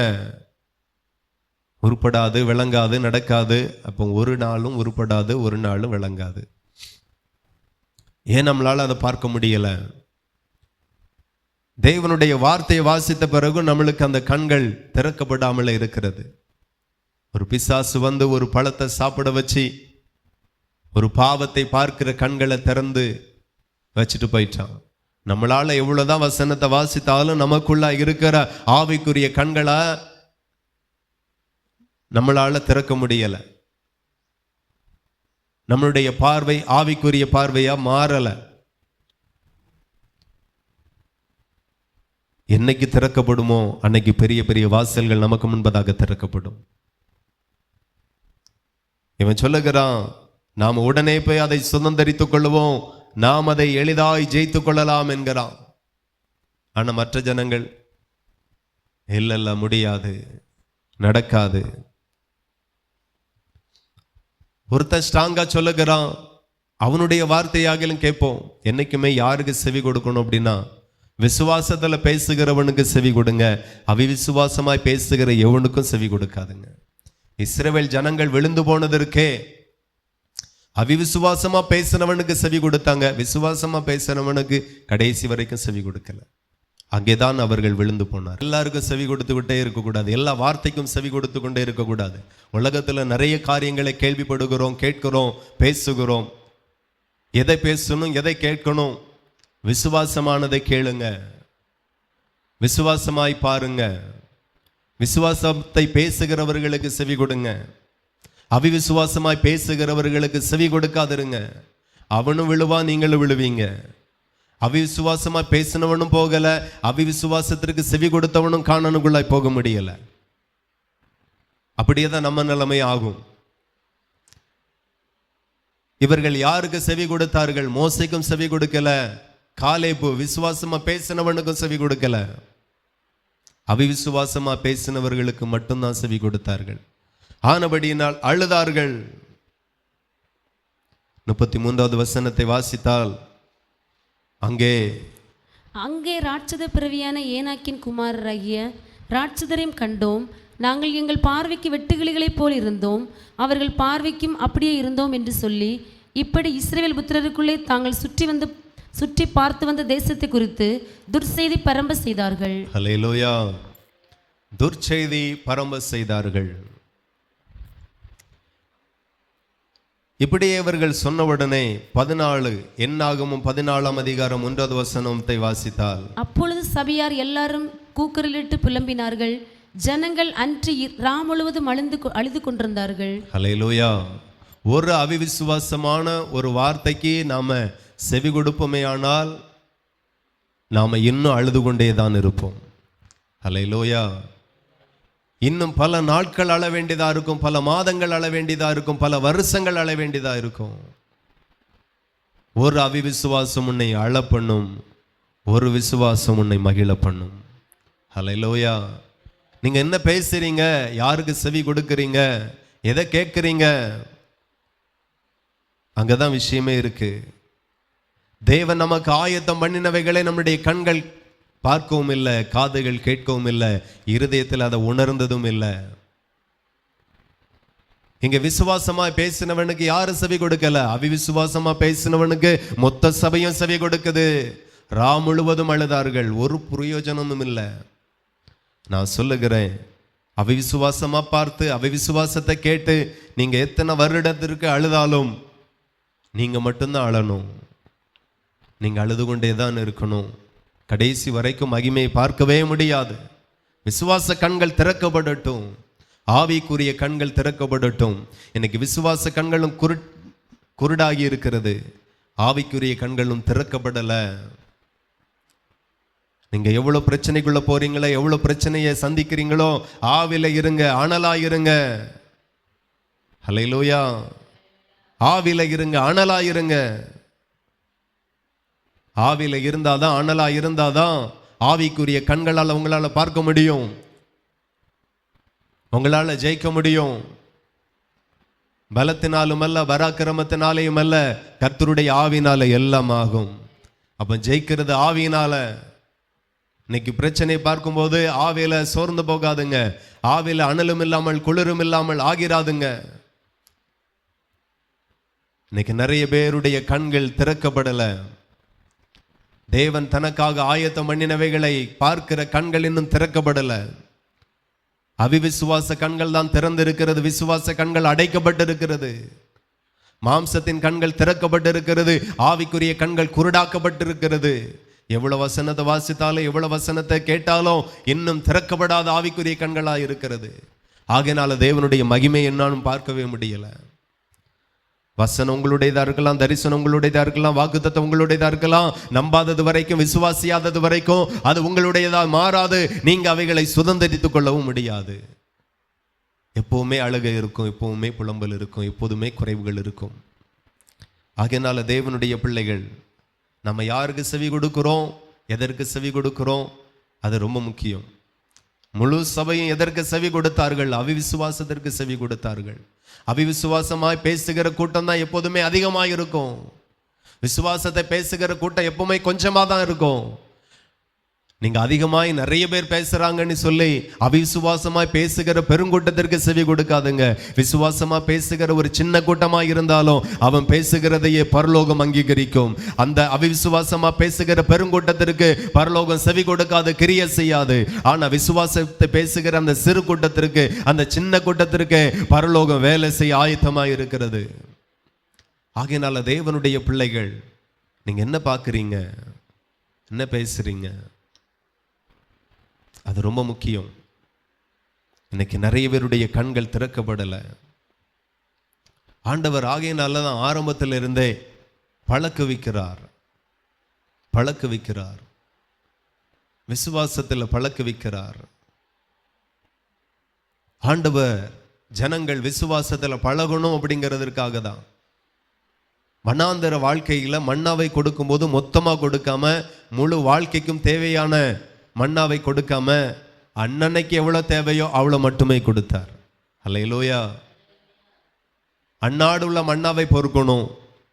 உருப்படாது, விளங்காது, நடக்காது. அப்போ ஒரு நாளும் உருப்படாது, ஒரு நாளும் விளங்காது. ஏன் நம்மளால அதை பார்க்க முடியல? தேவனுடைய வார்த்தையை வாசித்த பிறகு நம்மளுக்கு அந்த கண்கள் திறக்கப்படாமல் இருக்கிறது. ஒரு பிசாசு வந்து ஒரு பழத்தை சாப்பிட வச்சு ஒரு பாவத்தை பார்க்கிற கண்களை திறந்து வச்சுட்டு போயிட்டான். நம்மளால எவ்வளவுதான் வசனத்தை வாசித்தாலும் நமக்குள்ள இருக்கிற ஆவிக்குரிய கண்களை நம்மளால திறக்க முடியல. நம்மளுடைய பார்வை ஆவிக்குரிய பார்வையா மாறல. என்னைக்கு திறக்கப்படுமோ அன்னைக்கு பெரிய பெரிய வாசல்கள் நமக்கு முன்பதாக திறக்கப்படும். இவன் சொல்லுகிறான், நாம் உடனே போய் அதை சுதந்திரித்துக் கொள்வோம், நாம் அதை எளிதாய் ஜெயித்துக் கொள்ளலாம் என்கிறான். ஆனா மற்ற ஜனங்கள் இல்ல முடியாது, நடக்காது. ஒருத்தன் ஸ்ட்ராங்கா சொல்லுகிறான், அவனுடைய வார்த்தையாகிலும் கேட்போம். என்னைக்குமே யாருக்கு செவி கொடுக்கணும் அப்படின்னா, விசுவாசத்துல பேசுகிறவனுக்கு செவி கொடுங்க, அவிசுவாசமாய் பேசுகிற எவனுக்கும் செவி கொடுக்காதுங்க. இஸ்ரவேல் ஜனங்கள் விழுந்து போனதற்கே அவிசுவாசமா பேசினவனுக்கு செவி கொடுத்தாங்க. விசுவாசமா பேசினவனுக்கு கடைசி வரைக்கும் செவி கொடுக்கல. அங்கேதான் அவர்கள் விழுந்து போனார். எல்லாருக்கும் செவி கொடுத்து விட்டே இருக்கக்கூடாது. எல்லா வார்த்தைக்கும் செவி கொடுத்து கொண்டே இருக்கக்கூடாது. உலகத்துல நிறைய காரியங்களை கேள்விப்படுகிறோம், கேட்கிறோம், பேசுகிறோம். எதை பேசணும், எதை கேட்கணும்? விசுவாசமானதை கேளுங்க, விசுவாசமாய் பாருங்க. விசுவாசத்தை பேசுகிறவர்களுக்கு செவி கொடுங்க, அவிசுவாசமாய் பேசுகிறவர்களுக்கு செவி கொடுக்காதிருங்க. அவனும் விழுவான், நீங்களும் விழுவீங்க. அவிசுவாசமா பேசினவனும் போகல, அவிசுவாசத்திற்கு செவி கொடுத்தவனும் காணனுக்குள்ளாய் போக முடியல. அப்படியே தான் நம்ம நிலைமை ஆகும். இவர்கள் யாருக்கு செவி கொடுத்தார்கள்? மோசேக்கும் செவி கொடுக்கல. காலேபு விசுவாசமா பேசினவனுக்கும் செவி கொடுக்கல. அவிசுவாசமா பேசினவர்களுக்கு மட்டும்தான் செவி கொடுத்தார்கள். ஆனபடியினால் அழுதார்கள். 33வது வசனத்தை வாசித்தால், அங்கே ராட்சத பிறவியான ஏனாக்கின் குமாரராகிய ராட்சதரையும் கண்டோம். நாங்கள் எங்கள் பார்வைக்கு வெட்டுக்கிளிகளைப் போல் இருந்தோம், அவர்கள் பார்வைக்கும் அப்படியே இருந்தோம் என்று சொல்லி, இப்படி இஸ்ரவேல் புத்திரருக்குள்ளே தாங்கள் சுற்றி பார்த்து வந்த தேசத்தை குறித்து துர்செய்தி பரம்ப செய்தார்கள். ஹல்லேலூயா. துர்செய்தி பரம்ப செய்தார்கள். இப்படியே இவர்கள் சொன்னவுடனே 14 என்னாகமும் 14ஆம் அதிகாரம் 1வது வசனத்தை வாசித்தால், அப்பொழுது சபையார் எல்லாரும் கூக்குரலிட்டு புலம்பினார்கள். ஜனங்கள் அன்று ராம் முழுவதும் அழுது கொண்டிருந்தார்கள். ஹல்லேலூயா. ஒரு அவிசுவாசமான ஒரு வார்த்தைக்கு நாம செவி கொடுப்போமேயானால் நாம இன்னும் அழுது கொண்டே தான் இருப்போம். ஹல்லேலூயா. இன்னும் பல நாட்கள் அழ வேண்டியதா இருக்கும், பல மாதங்கள் அழ வேண்டியதா இருக்கும், பல வருஷங்கள் அழ வேண்டியதா இருக்கும். ஒரு அவிசுவாசம் உன்னை அழ பண்ணும், ஒரு விசுவாசம் உன்னை மகிழ பண்ணும். ஹல்லேலூயா. நீங்க என்ன பேசுறீங்க? யாருக்கு செவி கொடுக்கிறீங்க? எதை கேட்குறீங்க? அங்கதான் விஷயமே இருக்கு. தேவன் நமக்கு ஆயத்தம் பண்ணினவைகளை நம்முடைய கண்கள் பார்க்கவும் இல்லை, காதுகள் கேட்கவும் இல்லை, இருதயத்தில் அதை உணர்ந்ததும் இல்லை. இங்க விசுவாசமா பேசினவனுக்கு யாரு செவி கொடுக்கல? அவிசுவாசமா பேசினவனுக்கு மொத்த சபையும் செவி கொடுக்குது. ராம் முழுவதும் அழுதார்கள், ஒரு பிரயோஜனமும் இல்லை. நான் சொல்லுகிறேன், அவிசுவாசமா பார்த்து அவிசுவாசத்தை கேட்டு நீங்க எத்தனை வருடத்திற்கு அழுதாலும் நீங்க மட்டும்தான் அழணும். நீங்க அழுது கொண்டே தான் இருக்கணும். கடைசி வரைக்கும் மகிமையை பார்க்கவே முடியாது. விசுவாச கண்கள் திறக்கப்படட்டும். ஆவிக்குரிய கண்கள் திறக்கப்படட்டும். இன்னைக்கு விசுவாச கண்களும் குருடாகி இருக்கிறது, ஆவிக்குரிய கண்களும் திறக்கப்படலை. நீங்க எவ்வளவு பிரச்சனைக்குள்ள போறீங்களோ, எவ்வளவு பிரச்சனையை சந்திக்கிறீங்களோ, ஆவில இருங்க, அனலா இருங்க. ஹல்லேலூயா. ஆவில இருங்க, அனலா இருங்க. ஆவில இருந்தாதான், அனலா இருந்தாதான் ஆவிக்குரிய கண்களால் உங்களால பார்க்க முடியும், உங்களால ஜெயிக்க முடியும். பலத்தினாலும் அல்ல, பராக்கிரமத்தினாலேயும் அல்ல, கர்த்தருடைய ஆவினால எல்லாம் ஆகும். அப்ப ஜெயிக்கிறது ஆவியினால. இன்னைக்கு பிரச்சனை பார்க்கும்போது ஆவியில சோர்ந்து போகாதுங்க, ஆவியில அனலும் இல்லாமல் குளிரும் இல்லாமல் ஆகிறாதுங்க. இன்னைக்கு நிறைய பேருடைய கண்கள் திறக்கப்படல. தேவன் தனக்காக ஆயத்தம் பண்ணினவைகளை பார்க்கிற கண்கள் இன்னும் திறக்கப்படல. அவிவிசுவாச கண்கள் தான் திறந்திருக்கிறது, விசுவாச கண்கள் அடைக்கப்பட்டிருக்கிறது. மாம்சத்தின் கண்கள் திறக்கப்பட்டிருக்கிறது, ஆவிக்குரிய கண்கள் குருடாக்கப்பட்டிருக்கிறது. எவ்வளவு வசனத்தை வாசித்தாலும், எவ்வளவு வசனத்தை கேட்டாலும் இன்னும் திறக்கப்படாத ஆவிக்குரிய கண்களா இருக்கிறது. ஆகையினால தேவனுடைய மகிமை என்னாலும் பார்க்கவே முடியல. வசனம் உங்களுடையதா இருக்கலாம், தரிசனம் உங்களுடையதா இருக்கலாம், வாக்குத்தத்தம் உங்களுடையதா இருக்கலாம். நம்பாதது வரைக்கும், விசுவாசியாதது வரைக்கும் அது உங்களுடையதா மாறாது. நீங்க அவைகளை சுதந்திரித்துக் கொள்ளவும் முடியாது. எப்பவுமே அழுகை இருக்கும், எப்பவுமே புலம்பல் இருக்கும், எப்போதுமே குறைவுகள் இருக்கும். ஆகையினால தேவனுடைய பிள்ளைகள், நம்ம யாருக்கு செவி கொடுக்கிறோம், எதற்கு செவி கொடுக்கிறோம், அது ரொம்ப முக்கியம். முழு சபையும் எதற்கு செவி கொடுத்தார்கள்? அவிவிசுவாசத்திற்கு செவி கொடுத்தார்கள். அவிவிசுவாசமாய் பேசுகிற கூட்டம் தான் எப்போதுமே அதிகமாக இருக்கும். விசுவாசத்தை பேசுகிற கூட்டம் எப்பவுமே கொஞ்சமா தான் இருக்கும். நீங்க அதிகமாய் நிறைய பேர் பேசுறாங்கன்னு சொல்லி அவிசுவாசமாய் பேசுகிற பெருங்கூட்டத்திற்கு செவி கொடுக்காதுங்க. விசுவாசமா பேசுகிற ஒரு சின்ன கூட்டமா இருந்தாலும் அவன் பேசுகிறதையே பரலோகம் அங்கீகரிக்கும். அந்த அவிசுவாசமா பேசுகிற பெருங்கூட்டத்திற்கு பரலோகம் செவி கொடுக்காது, கிரியை செய்யாது. ஆனா விசுவாசத்தை பேசுகிற அந்த சிறு கூட்டத்திற்கு, அந்த சின்ன கூட்டத்திற்கு பரலோகம் வேலை செய்ய ஆயத்தமாய் இருக்கிறது. ஆகையினால தேவனுடைய பிள்ளைகள், நீங்க என்ன பார்க்குறீங்க, என்ன பேசுறீங்க, அது ரொம்ப முக்கியம். இன்னைக்கு நிறைய பேருடைய கண்கள் திறக்கப்படலை. ஆண்டவர் ஆகையினால தான் ஆரம்பத்தில் இருந்தே பழக்குவிக்கிறார், விசுவாசத்தில் பழக்குவிக்கிறார். ஆண்டவர் ஜனங்கள் விசுவாசத்தில் பழகணும் அப்படிங்கிறதுக்காக தான். வனாந்தர வாழ்க்கையில் மன்னாவை கொடுக்கும்போது மொத்தமாக கொடுக்காம, முழு வாழ்க்கைக்கும் தேவையான மன்னாவை கொடுக்காம, அன்னன்னைக்கு எவ்வளோ தேவையோ அவ்வளோ மட்டுமே கொடுத்தார். அல்லேலூயா. அன்னாடு உள்ள மன்னாவை பொறுக்கணும்,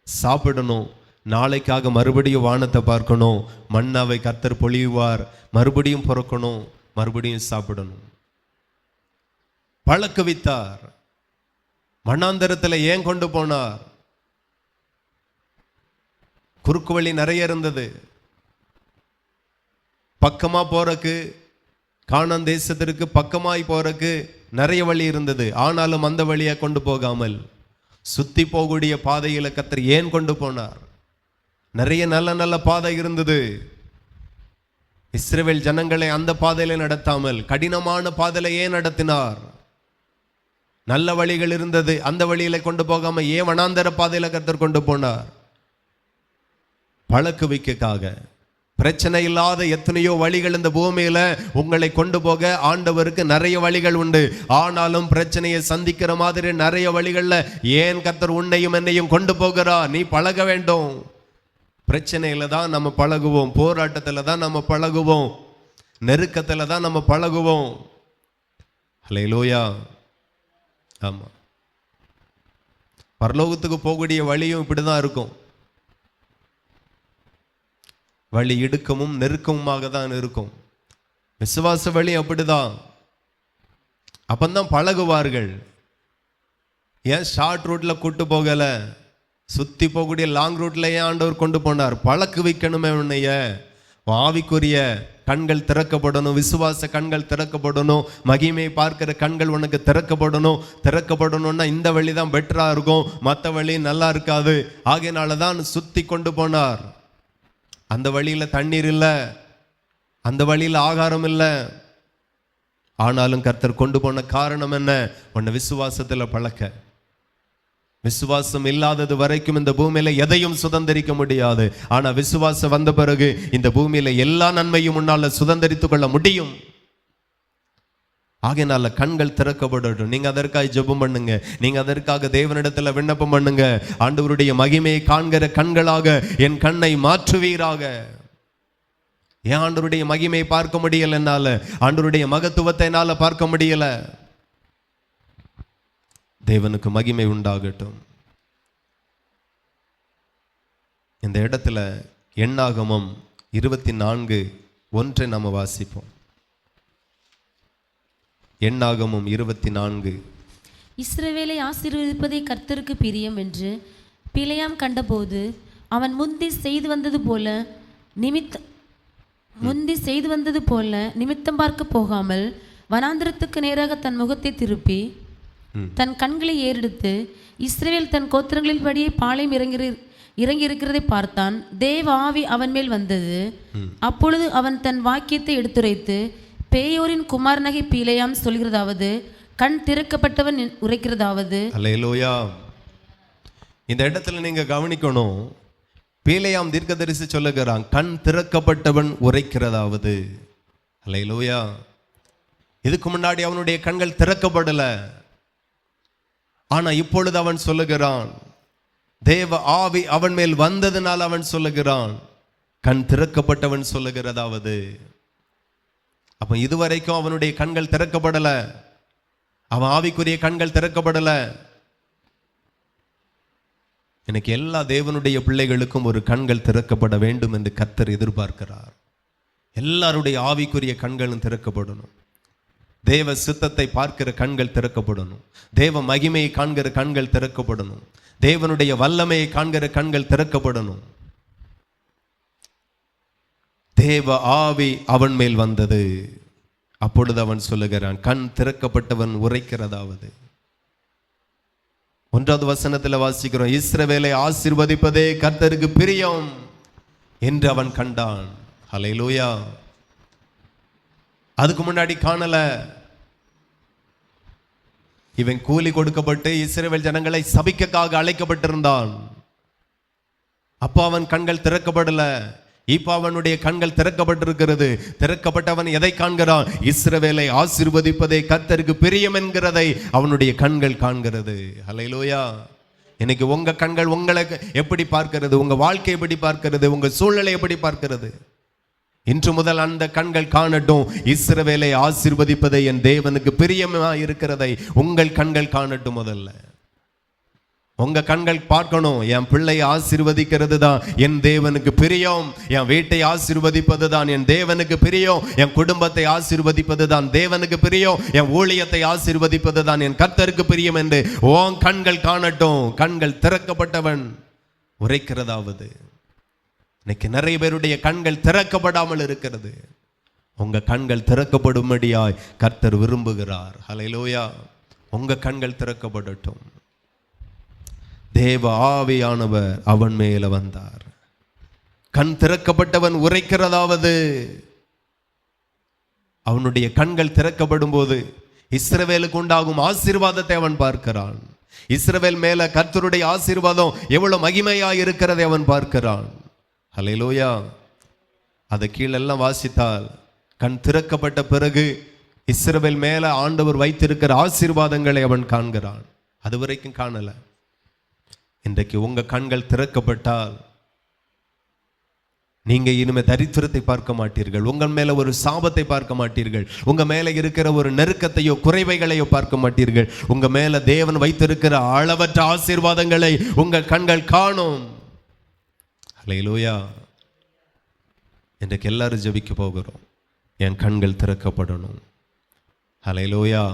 சாப்பிடணும், நாளைக்காக மறுபடியும் வானத்தை பார்க்கணும். மன்னாவை கர்த்தர் பொழிவார், மறுபடியும் பொறுக்கணும், மறுபடியும் சாப்பிடணும். பழக்குவித்தார். மண்ணாந்தரத்தில் ஏன் கொண்டு போனார்? குறுக்கு வழி நிறைய இருந்தது. பக்கமா போறக்கு, கானான் தேசத்திற்கு பக்கமாய் போறக்கு நிறைய வழி இருந்தது. ஆனாலும் அந்த வழியை கொண்டு போகாமல் சுத்தி போகக்கூடிய பாதையில கர்த்தர் ஏன் கொண்டு போனார்? நிறைய நல்ல நல்ல பாதை இருந்தது. இஸ்ரவேல் ஜனங்களை அந்த பாதையில நடத்தாமல் கடினமான பாதையில ஏன் நடத்தினார்? நல்ல வழிகள் இருந்தது, அந்த வழியில கொண்டு போகாம ஏன் வனாந்தர பாதையில கர்த்தர் கொண்டு போனார்? பழக்குவிக்காக. பிரச்சனை இல்லாத எத்தனையோ வழிகள் இந்த பூமியில உங்களை கொண்டு போக ஆண்டவருக்கு நிறைய வழிகள் உண்டு. ஆனாலும் பிரச்சனையை சந்திக்கிற மாதிரி நிறைய வழிகள்ல ஏன் கர்த்தர் உன்னையும் என்னையும் கொண்டு போகிறார்? நீ பழக வேண்டும். பிரச்சனையில தான் நம்ம பழகுவோம், போராட்டத்துல தான் நம்ம பழகுவோம், நெருக்கத்துல தான் நம்ம பழகுவோம். ஹல்லேலூயா. ஆமா, பரலோகத்துக்கு போகக்கூடிய வழியும் இப்படிதான் இருக்கும். வழி இடுக்கமும் நெருக்கமுமாக தான் இருக்கும். விசுவாச வழி அப்படிதான். அப்பந்தான் பழகுவார்கள். ஏன் ஷார்ட் ரூட்ல கூட்டு போகல? சுத்தி போகக்கூடிய லாங் ரூட்ல ஏன் ஆண்டவர் கொண்டு போனார்? பழக்கு வைக்கணுமே உன்னைய. ஆவிக்குரிய கண்கள் திறக்கப்படணும், விசுவாச கண்கள் திறக்கப்படணும், மகிமை பார்க்கிற கண்கள் உனக்கு திறக்கப்படணும். திறக்கப்படணும்னா இந்த வழி தான் பெட்டரா இருக்கும், மற்ற வழி நல்லா இருக்காது. ஆகையினால தான் சுத்தி கொண்டு போனார். அந்த வழியில தண்ணீர் இல்லை, அந்த வழியில் ஆகாரம் இல்லை, ஆனாலும் கர்த்தர் கொண்டு போன காரணம் என்ன? உன்னை விசுவாசத்தில் பழக்க. விசுவாசம் இல்லாதது வரைக்கும் இந்த பூமியில எதையும் சுதந்திரிக்க முடியாது. ஆனா விசுவாசம் வந்த பிறகு இந்த பூமியில எல்லா நன்மையும் முன்னால சுதந்திரித்துக் கொள்ள முடியும். ஆகையினால கண்கள் திறக்கப்படட்டும். நீங்க அதற்காக ஜெபம் பண்ணுங்க. நீங்க அதற்காக தேவனிடத்துல விண்ணப்பம் பண்ணுங்க. ஆண்டவருடைய மகிமையை காண்கிற கண்களாக என் கண்ணை மாற்றுவீராக. ஏன் ஆண்டவருடைய மகிமையை பார்க்க முடியல என்னால? ஆண்டவருடைய மகத்துவத்தை என்னால பார்க்க முடியல. தேவனுக்கு மகிமை உண்டாகட்டும். இந்த இடத்துல எண்ணாகமம் 24:1 நம்ம வாசிப்போம். எண்ணாகமம் 24. இஸ்ரவேலை ஆசீர்வதிப்பதே கர்த்தருக்கு பிரியம் என்று பிலேயாம் கண்டபோது அவன் முந்தி செய்து வந்தது போல நிமித்தம் பார்க்க போகாமல் வனாந்திரத்துக்கு நேராக தன் முகத்தை திருப்பி தன் கண்களை ஏறெடுத்து இஸ்ரவேல் தன் கோத்திரங்களில் படியே பாளையம் இறங்கி இருக்கிறதை பார்த்தான். தேவ ஆவி அவன் மேல் வந்தது. அப்பொழுது அவன் தன் வாக்கியத்தை எடுத்துரைத்து, பேயோரின் குமாரனகை பிலேயாம் சொல்கிறதாவது, கண் திறக்கப்பட்டவன் உரைக்கிறதாவது. அல்லேலூயா. இந்த இடத்துல நீங்க கவனிக்கணும். பிலேயாம் தீர்க்கதரிசி சொல்லுகிறான், கண் திறக்கப்பட்டவன் உரைக்கிறதாவது. அல்லேலூயா. இதுக்கு முன்னாடி அவனுடைய கண்கள் திறக்கப்படல. ஆனா இப்பொழுது அவன் சொல்லுகிறான், தேவ ஆவி அவன் மேல் வந்ததுனால் அவன் சொல்லுகிறான், கண் திறக்கப்பட்டவன் சொல்லுகிறதாவது. அப்ப இதுவரைக்கும் அவனுடைய கண்கள் திறக்கப்படல. அவன் ஆவிக்குரிய கண்கள் திறக்கப்படல. எனக்கு எல்லா தேவனுடைய பிள்ளைகளுக்கும் ஒரு கண்கள் திறக்கப்பட வேண்டும் என்று கர்த்தர் எதிர்பார்க்கிறார். எல்லாருடைய ஆவிக்குரிய கண்களும் திறக்கப்படணும். தேவ சித்தத்தை பார்க்கிற கண்கள் திறக்கப்படணும். தேவ மகிமையை காண்கிற கண்கள் திறக்கப்படணும். தேவனுடைய வல்லமையை காண்கிற கண்கள் திறக்கப்படணும். தேவ ஆவி அவன் மேல் வந்தது. அப்பொழுது அவன் சொல்லுகிறான், கண் திறக்கப்பட்டவன் உரைக்கிறதாவது. 1வது வசனத்தில் வாசிக்கிறோம், இஸ்ரவேலை ஆசீர்வதிப்பதே கர்த்தருக்கு பிரியம் என்று அவன் கண்டான். ஹல்லேலூயா. அதுக்கு முன்னாடி காணல. இவன் கூலி கொடுக்கப்பட்டு இஸ்ரவேல் ஜனங்களை சபிக்கக்காக அழைக்கப்பட்டிருந்தான். அப்போ அவன் கண்கள் திறக்கப்படல. இப்ப அவனுடைய கண்கள் திறக்கப்பட்டிருக்கிறது. திறக்கப்பட்டவன் எதை காண்கிறான்? இஸ்ரவேலை ஆசீர்வதிப்பதே கர்த்தருக்கு பிரியம் என்கிறதை அவனுடைய கண்கள் காண்கிறது. ஹல்லேலூயா. இன்னைக்கு உங்க கண்கள் உங்களை எப்படி பார்க்கிறது? உங்க வாழ்க்கை எப்படி பார்க்கிறது? உங்க சூழ்நிலை எப்படி பார்க்கிறது? இன்று முதல் அந்த கண்கள் காணட்டும், இஸ்ரவேலை ஆசீர்வதிப்பதை என் தேவனுக்கு பிரியமா இருக்கிறதை உங்கள் கண்கள் காணட்டும். முதல்ல உங்க கண்கள் பார்க்கணும், என் பிள்ளையை ஆசீர்வதிக்கிறது தான் என் தேவனுக்கு பிரியம். என் வீட்டை ஆசீர்வதிப்பது தான் என் தேவனுக்கு பிரியம். என் குடும்பத்தை ஆசீர்வதிப்பது தான் தேவனுக்கு பிரியம். என் ஊழியத்தை ஆசீர்வதிப்பது தான் என் கர்த்தருக்கு பிரியம் என்று உன் கண்கள் காணட்டும். கண்கள் திறக்கப்பட்டவன் உரைக்கிறதாவது. இன்னைக்கு நிறைய பேருடைய கண்கள் திறக்கப்படாமல் இருக்கிறது. உங்க கண்கள் திறக்கப்படும்படியாய் கர்த்தர் விரும்புகிறார். ஹல்லேலூயா. உங்க கண்கள் திறக்கப்படட்டும். தேவ ஆவியானவர் அவன் மேல வந்தார். கண் திறக்கப்பட்டவன் உரைக்கிறதாவது. அவனுடைய கண்கள் திறக்கப்படும் போது இஸ்ரவேலுக்கு உண்டாகும் ஆசீர்வாதத்தை அவன் பார்க்கிறான். இஸ்ரவேல் மேல கர்த்தருடைய ஆசீர்வாதம் எவ்வளவு மகிமையாய் இருக்கிறதை அவன் பார்க்கிறான். ஹல்லேலூயா. அதை கீழெல்லாம் வாசித்தால், கண் திறக்கப்பட்ட பிறகு இஸ்ரவேல் மேல ஆண்டவர் வைத்திருக்கிற ஆசீர்வாதங்களை அவன் காண்கிறான். அது வரைக்கும் காணல. இன்றைக்கு உங்க கண்கள் திறக்கப்பட்டால் நீங்க இனிமே தரித்திரத்தை பார்க்க மாட்டீர்கள். உங்கள் மேல ஒரு சாபத்தை பார்க்க மாட்டீர்கள். உங்க மேல இருக்கிற ஒரு நெருக்கத்தையோ குறைவைகளையோ பார்க்க மாட்டீர்கள். உங்க மேல தேவன் வைத்திருக்கிற அளவற்ற ஆசீர்வாதங்களை உங்கள் கண்கள் காணும். ஹல்லேலூயா. இன்றைக்கு எல்லாரும் ஜெபிக்க போகிறோம். என் கண்கள் திறக்கப்படணும். ஹல்லேலூயா.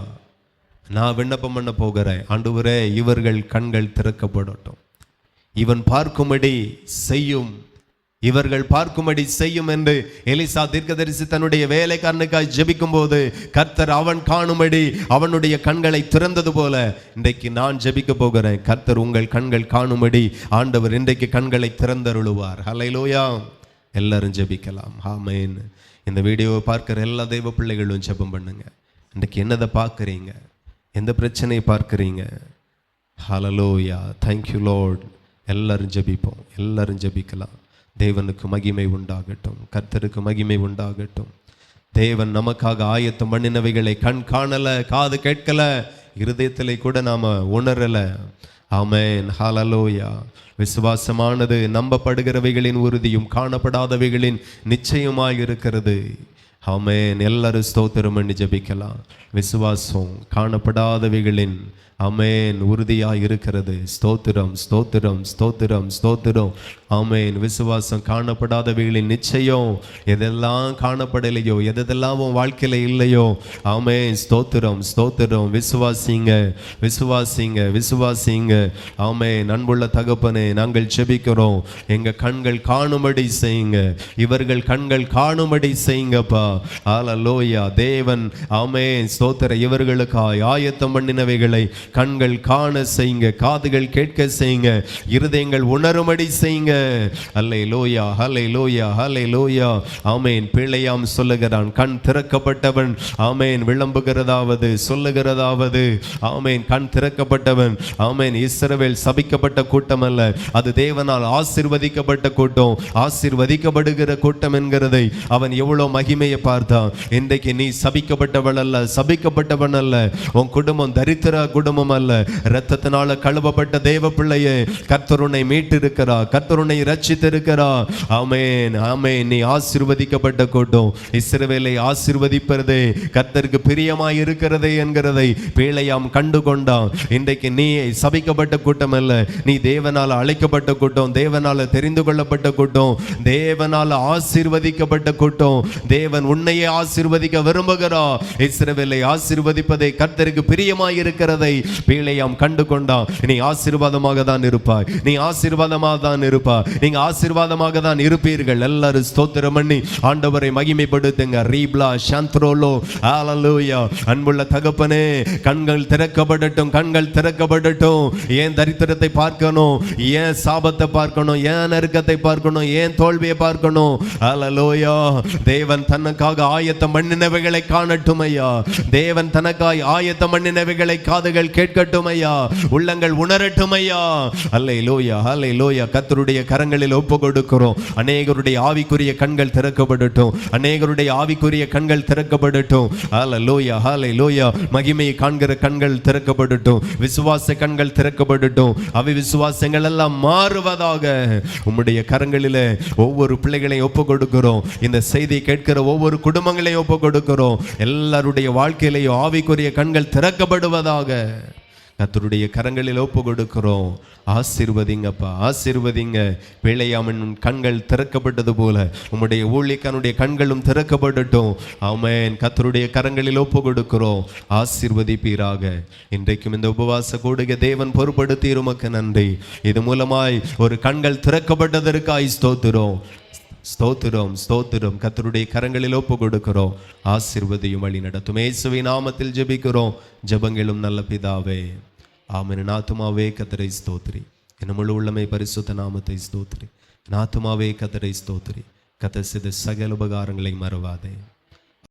நான் விண்ணப்பம் பண்ண போகிறேன், ஆண்டவரே இவர்கள் கண்கள் திறக்கப்படட்டும். இவன் பார்க்கும்படி செய்யும், இவர்கள் பார்க்கும்படி செய்யும் என்று எலிசா தீர்க்கதரிசி தன்னுடைய வேலைக்காரனுக்காய் ஜெபிக்கும் போது கர்த்தர் அவன் காணும்படி அவனுடைய கண்களை திறந்தது போல இன்றைக்கு நான் ஜெபிக்க போகிறேன். கர்த்தர் உங்கள் கண்கள் காணும்படி ஆண்டவர் இன்றைக்கு கண்களை திறந்தருளுவார். ஹல்லேலூயா. எல்லாரும் ஜெபிக்கலாம். ஆமென். இந்த வீடியோவை பார்க்கிற எல்லா தெய்வ பிள்ளைகளும் ஜெபம் பண்ணுங்க. இன்றைக்கு என்னதை பார்க்குறீங்க? எந்த பிரச்சனையை பார்க்குறீங்க? ஹல்லேலூயா, தேங்க்யூ லார்ட். எல்லாரும் ஜெபிப்போம், எல்லாரும் ஜெபிக்கலாம். தேவனுக்கு மகிமை உண்டாகட்டும், கர்த்தருக்கு மகிமை உண்டாகட்டும். தேவன் நமக்காக ஆயத்தம் பண்ணினவைகளை கண் காணல, காது கேட்கல, இருதயத்திலே கூட நாம உணரல. ஆமென், ஹல்லேலூயா. விசுவாசமானது நம்பப்படுகிறவைகளின் உறுதியும் காணப்படாதவைகளின் நிச்சயமாய் இருக்கிறது. ஆமென். எல்லாரும் ஸ்தோத்திரம் பண்ணி ஜெபிக்கலாம். விசுவாசம் காணப்படாதவைகளின் ஆமென் உறுதியாய் இருக்கிறது. ஸ்தோத்திரம், ஸ்தோத்திரம், ஸ்தோத்திரம், ஸ்தோத்திரம். ஆமென். விசுவாசம் காணப்படாதவைகளின் நிச்சயம். எதெல்லாம் காணப்படலையோ, எதெல்லாம் உன் வாழ்க்கையில இல்லையோ, ஆமென். ஸ்தோத்திரம், ஸ்தோத்திரம். விசுவாசிங்க, விசுவாசிங்க, விசுவாசிங்க. ஆமென். அன்புள்ள தகப்பனே, நாங்கள் ஜெபிக்கிறோம். எங்க கண்கள் காணும்படி செய்யுங்க, இவர்கள் கண்கள் காணும்படி செய்யுங்கப்பா. ஹல்லேலூயா. தேவன் ஆமென் ஸ்தோத்திர இவர்களுக்காய் ஆயத்தம் பண்ணினவைகளை கண்கள் காண செய்யுங்க, காதுகள் கேட்க செய்யுங்க, இருதயங்கள் உணரும்படி செய்யுங்க. ஹல்லேலூயா, ஹல்லேலூயா, ஹல்லேலூயா. ஆமென். பிள்ளையாம் சொல்லுகிறான், கண் திறக்கப்பட்டவன் ஆமென் விளம்புகிறதாவது சொல்லுகிறதாவது. ஆமென். கண் திறக்கப்பட்டவன். ஆமென். இஸ்ரவேல் சபிக்கப்பட்ட கூட்டம் அல்ல, அது தேவனால் ஆசீர்வதிக்கப்பட்ட கூட்டம், ஆசீர்வதிக்கப்படுகிற கூட்டம் என்கிறதை அவன் எவ்வளவு மகிமையை பார்த்தான். இன்றைக்கு நீ சபிக்கப்பட்டவள் அல்ல, சபிக்கப்பட்டவன் அல்ல. உன் குடும்பம் தரித்திர குடும்பம் அல்ல. இரத்தத்தினால கழுவப்பட்ட தேவ பிள்ளையே, கர்த்தர் உன்னை மீட்டிருக்கிறார், கர்த்தர் உன்னை இரட்சித்திருக்கிறார். ஆமென், ஆமென். நீ ஆசீர்வதிக்கப்பட்ட கூட்டம். இஸ்ரவேலை ஆசீர்வதிப்பதே கர்த்தருக்கு பிரியமாய் இருக்கிறதே என்கிறதை பிள்ளையாம் கண்டு கொண்டான். இன்றைக்கு நீ சபிக்கப்பட்ட கூட்டம் அல்ல, நீ தேவனால் அழைக்கப்பட்ட கூட்டம், தேவனால தெரிந்து கொள்ளப்பட்ட கூட்டம், தேவனால் ஆசீர்வதிக்கப்பட்ட கூட்டம். தேவன் உன்னையே ஆசீர்வதிக்க விரும்புகிறார். இஸ்ரவேலை ஆசீர்வதிப்பதை கர்த்தருக்கு பிரியமாய் இருக்கிறதை பிள்ளையாம் கண்டு கொண்டான். நீ ஆசீர்வாதமாக தான் இருப்பாய், நீ ஆசீர்வாதமாக தான் இருப்பாய், நீங்க ஆசீர்வாதமாக தான் இருப்பீர்கள். எல்லாரும் ஸ்தோத்திரம் பண்ணி ஆண்டவரை மகிமைப்படுத்துங்க. ரீப்லா சாந்த்ரோலோ, ஹல்லேலூயா. அன்புள்ள தகப்பனே, கண்கள் திறக்கப்படட்டும், கண்கள் திறக்கப்படட்டும். ஏன் தரித்திரத்தை பார்க்கணும், ஏன் சாபத்தை பார்க்கணும், ஏன் நெருக்கத்தை பார்க்கணும், ஏன் தோல்வியை பார்க்கணும்? ஹல்லேலூயா. தேவன் தனக்காக ஆயத்தம் பண்ணினவைகளை காணட்டும் ஐயா. தேவன் தனக்காய் ஆயத்தம் பண்ணினவைகளை காதுகள் கேட்கட்டும் ஐயா, உள்ளங்கள் உணரட்டும் ஐயா. அல்லேலூயா, அல்லேலூயா. கர்த்தருடைய கரங்களில் ஒப்பு கொடுக்கிறோம். அநேகருடைய ஆவிக்குரிய கண்கள் திறக்கப்படட்டும், அநேகருடைய ஆவிக்குரிய கண்கள் திறக்கப்படட்டும். அல்லேலூயா, அல்லேலூயா. மகிமையை காண்கிற கண்கள் திறக்கப்படட்டும், விசுவாச கண்கள் திறக்கப்படட்டும். அவை விசுவாசங்கள் எல்லாம் மாறுவதாக. உம்முடைய கரங்களிலே ஒவ்வொரு பிள்ளைகளையும் ஒப்பு கொடுக்கிறோம். இந்த செய்தியை கேட்கிற ஒவ்வொரு குடும்பங்களையும் ஒப்பு கொடுக்கிறோம். எல்லாருடைய வாழ்க்கையிலேயும் ஆவிக்குரிய கண்கள் திறக்கப்படுவதாக. கர்த்தருடைய கரங்களில் ஒப்பு கொடுக்கிறோம். ஆசீர்வதிங்கப்பா, ஆசீர்வதிங்க. பிள்ளையாமின் கண்கள் திறக்கப்பட்டது போல உம்முடைய ஊழியக்காரனுடைய கண்களும் திறக்கப்படட்டும். ஆமென். கர்த்தருடைய கரங்களில் ஒப்பு கொடுக்கிறோம். ஆசீர்வதிப்பீராக. இன்றைக்கும் இந்த உபவாச கூடுகை தேவன் பொறுப்படுத்தி உமக்கு நன்றி. இது மூலமாய் ஒரு கண்கள் திறக்கப்பட்டதற்காய் ஸ்தோத்திரம், ஸ்தோத்திரம், ஸ்தோத்திரம். கர்த்தருடைய கரங்களில் ஒப்பு கொடுக்கிறோம். ஆசீர்வதியும் வழி நடத்தும். இயேசுவின் நாமத்தில் ஜெபிக்கிறோம் ஜெபங்களும் நல்ல பிதாவே, ஆமென். ஆத்துமாவே கர்த்தரை ஸ்தோத்திரி, என் முழு உள்ளமை பரிசுத்த நாமத்தை ஸ்தோத்திரி. ஆத்துமாவே கர்த்தரை ஸ்தோத்திரி, கர்த்தர் செய்த சகல உபகாரங்களை மறவாதே.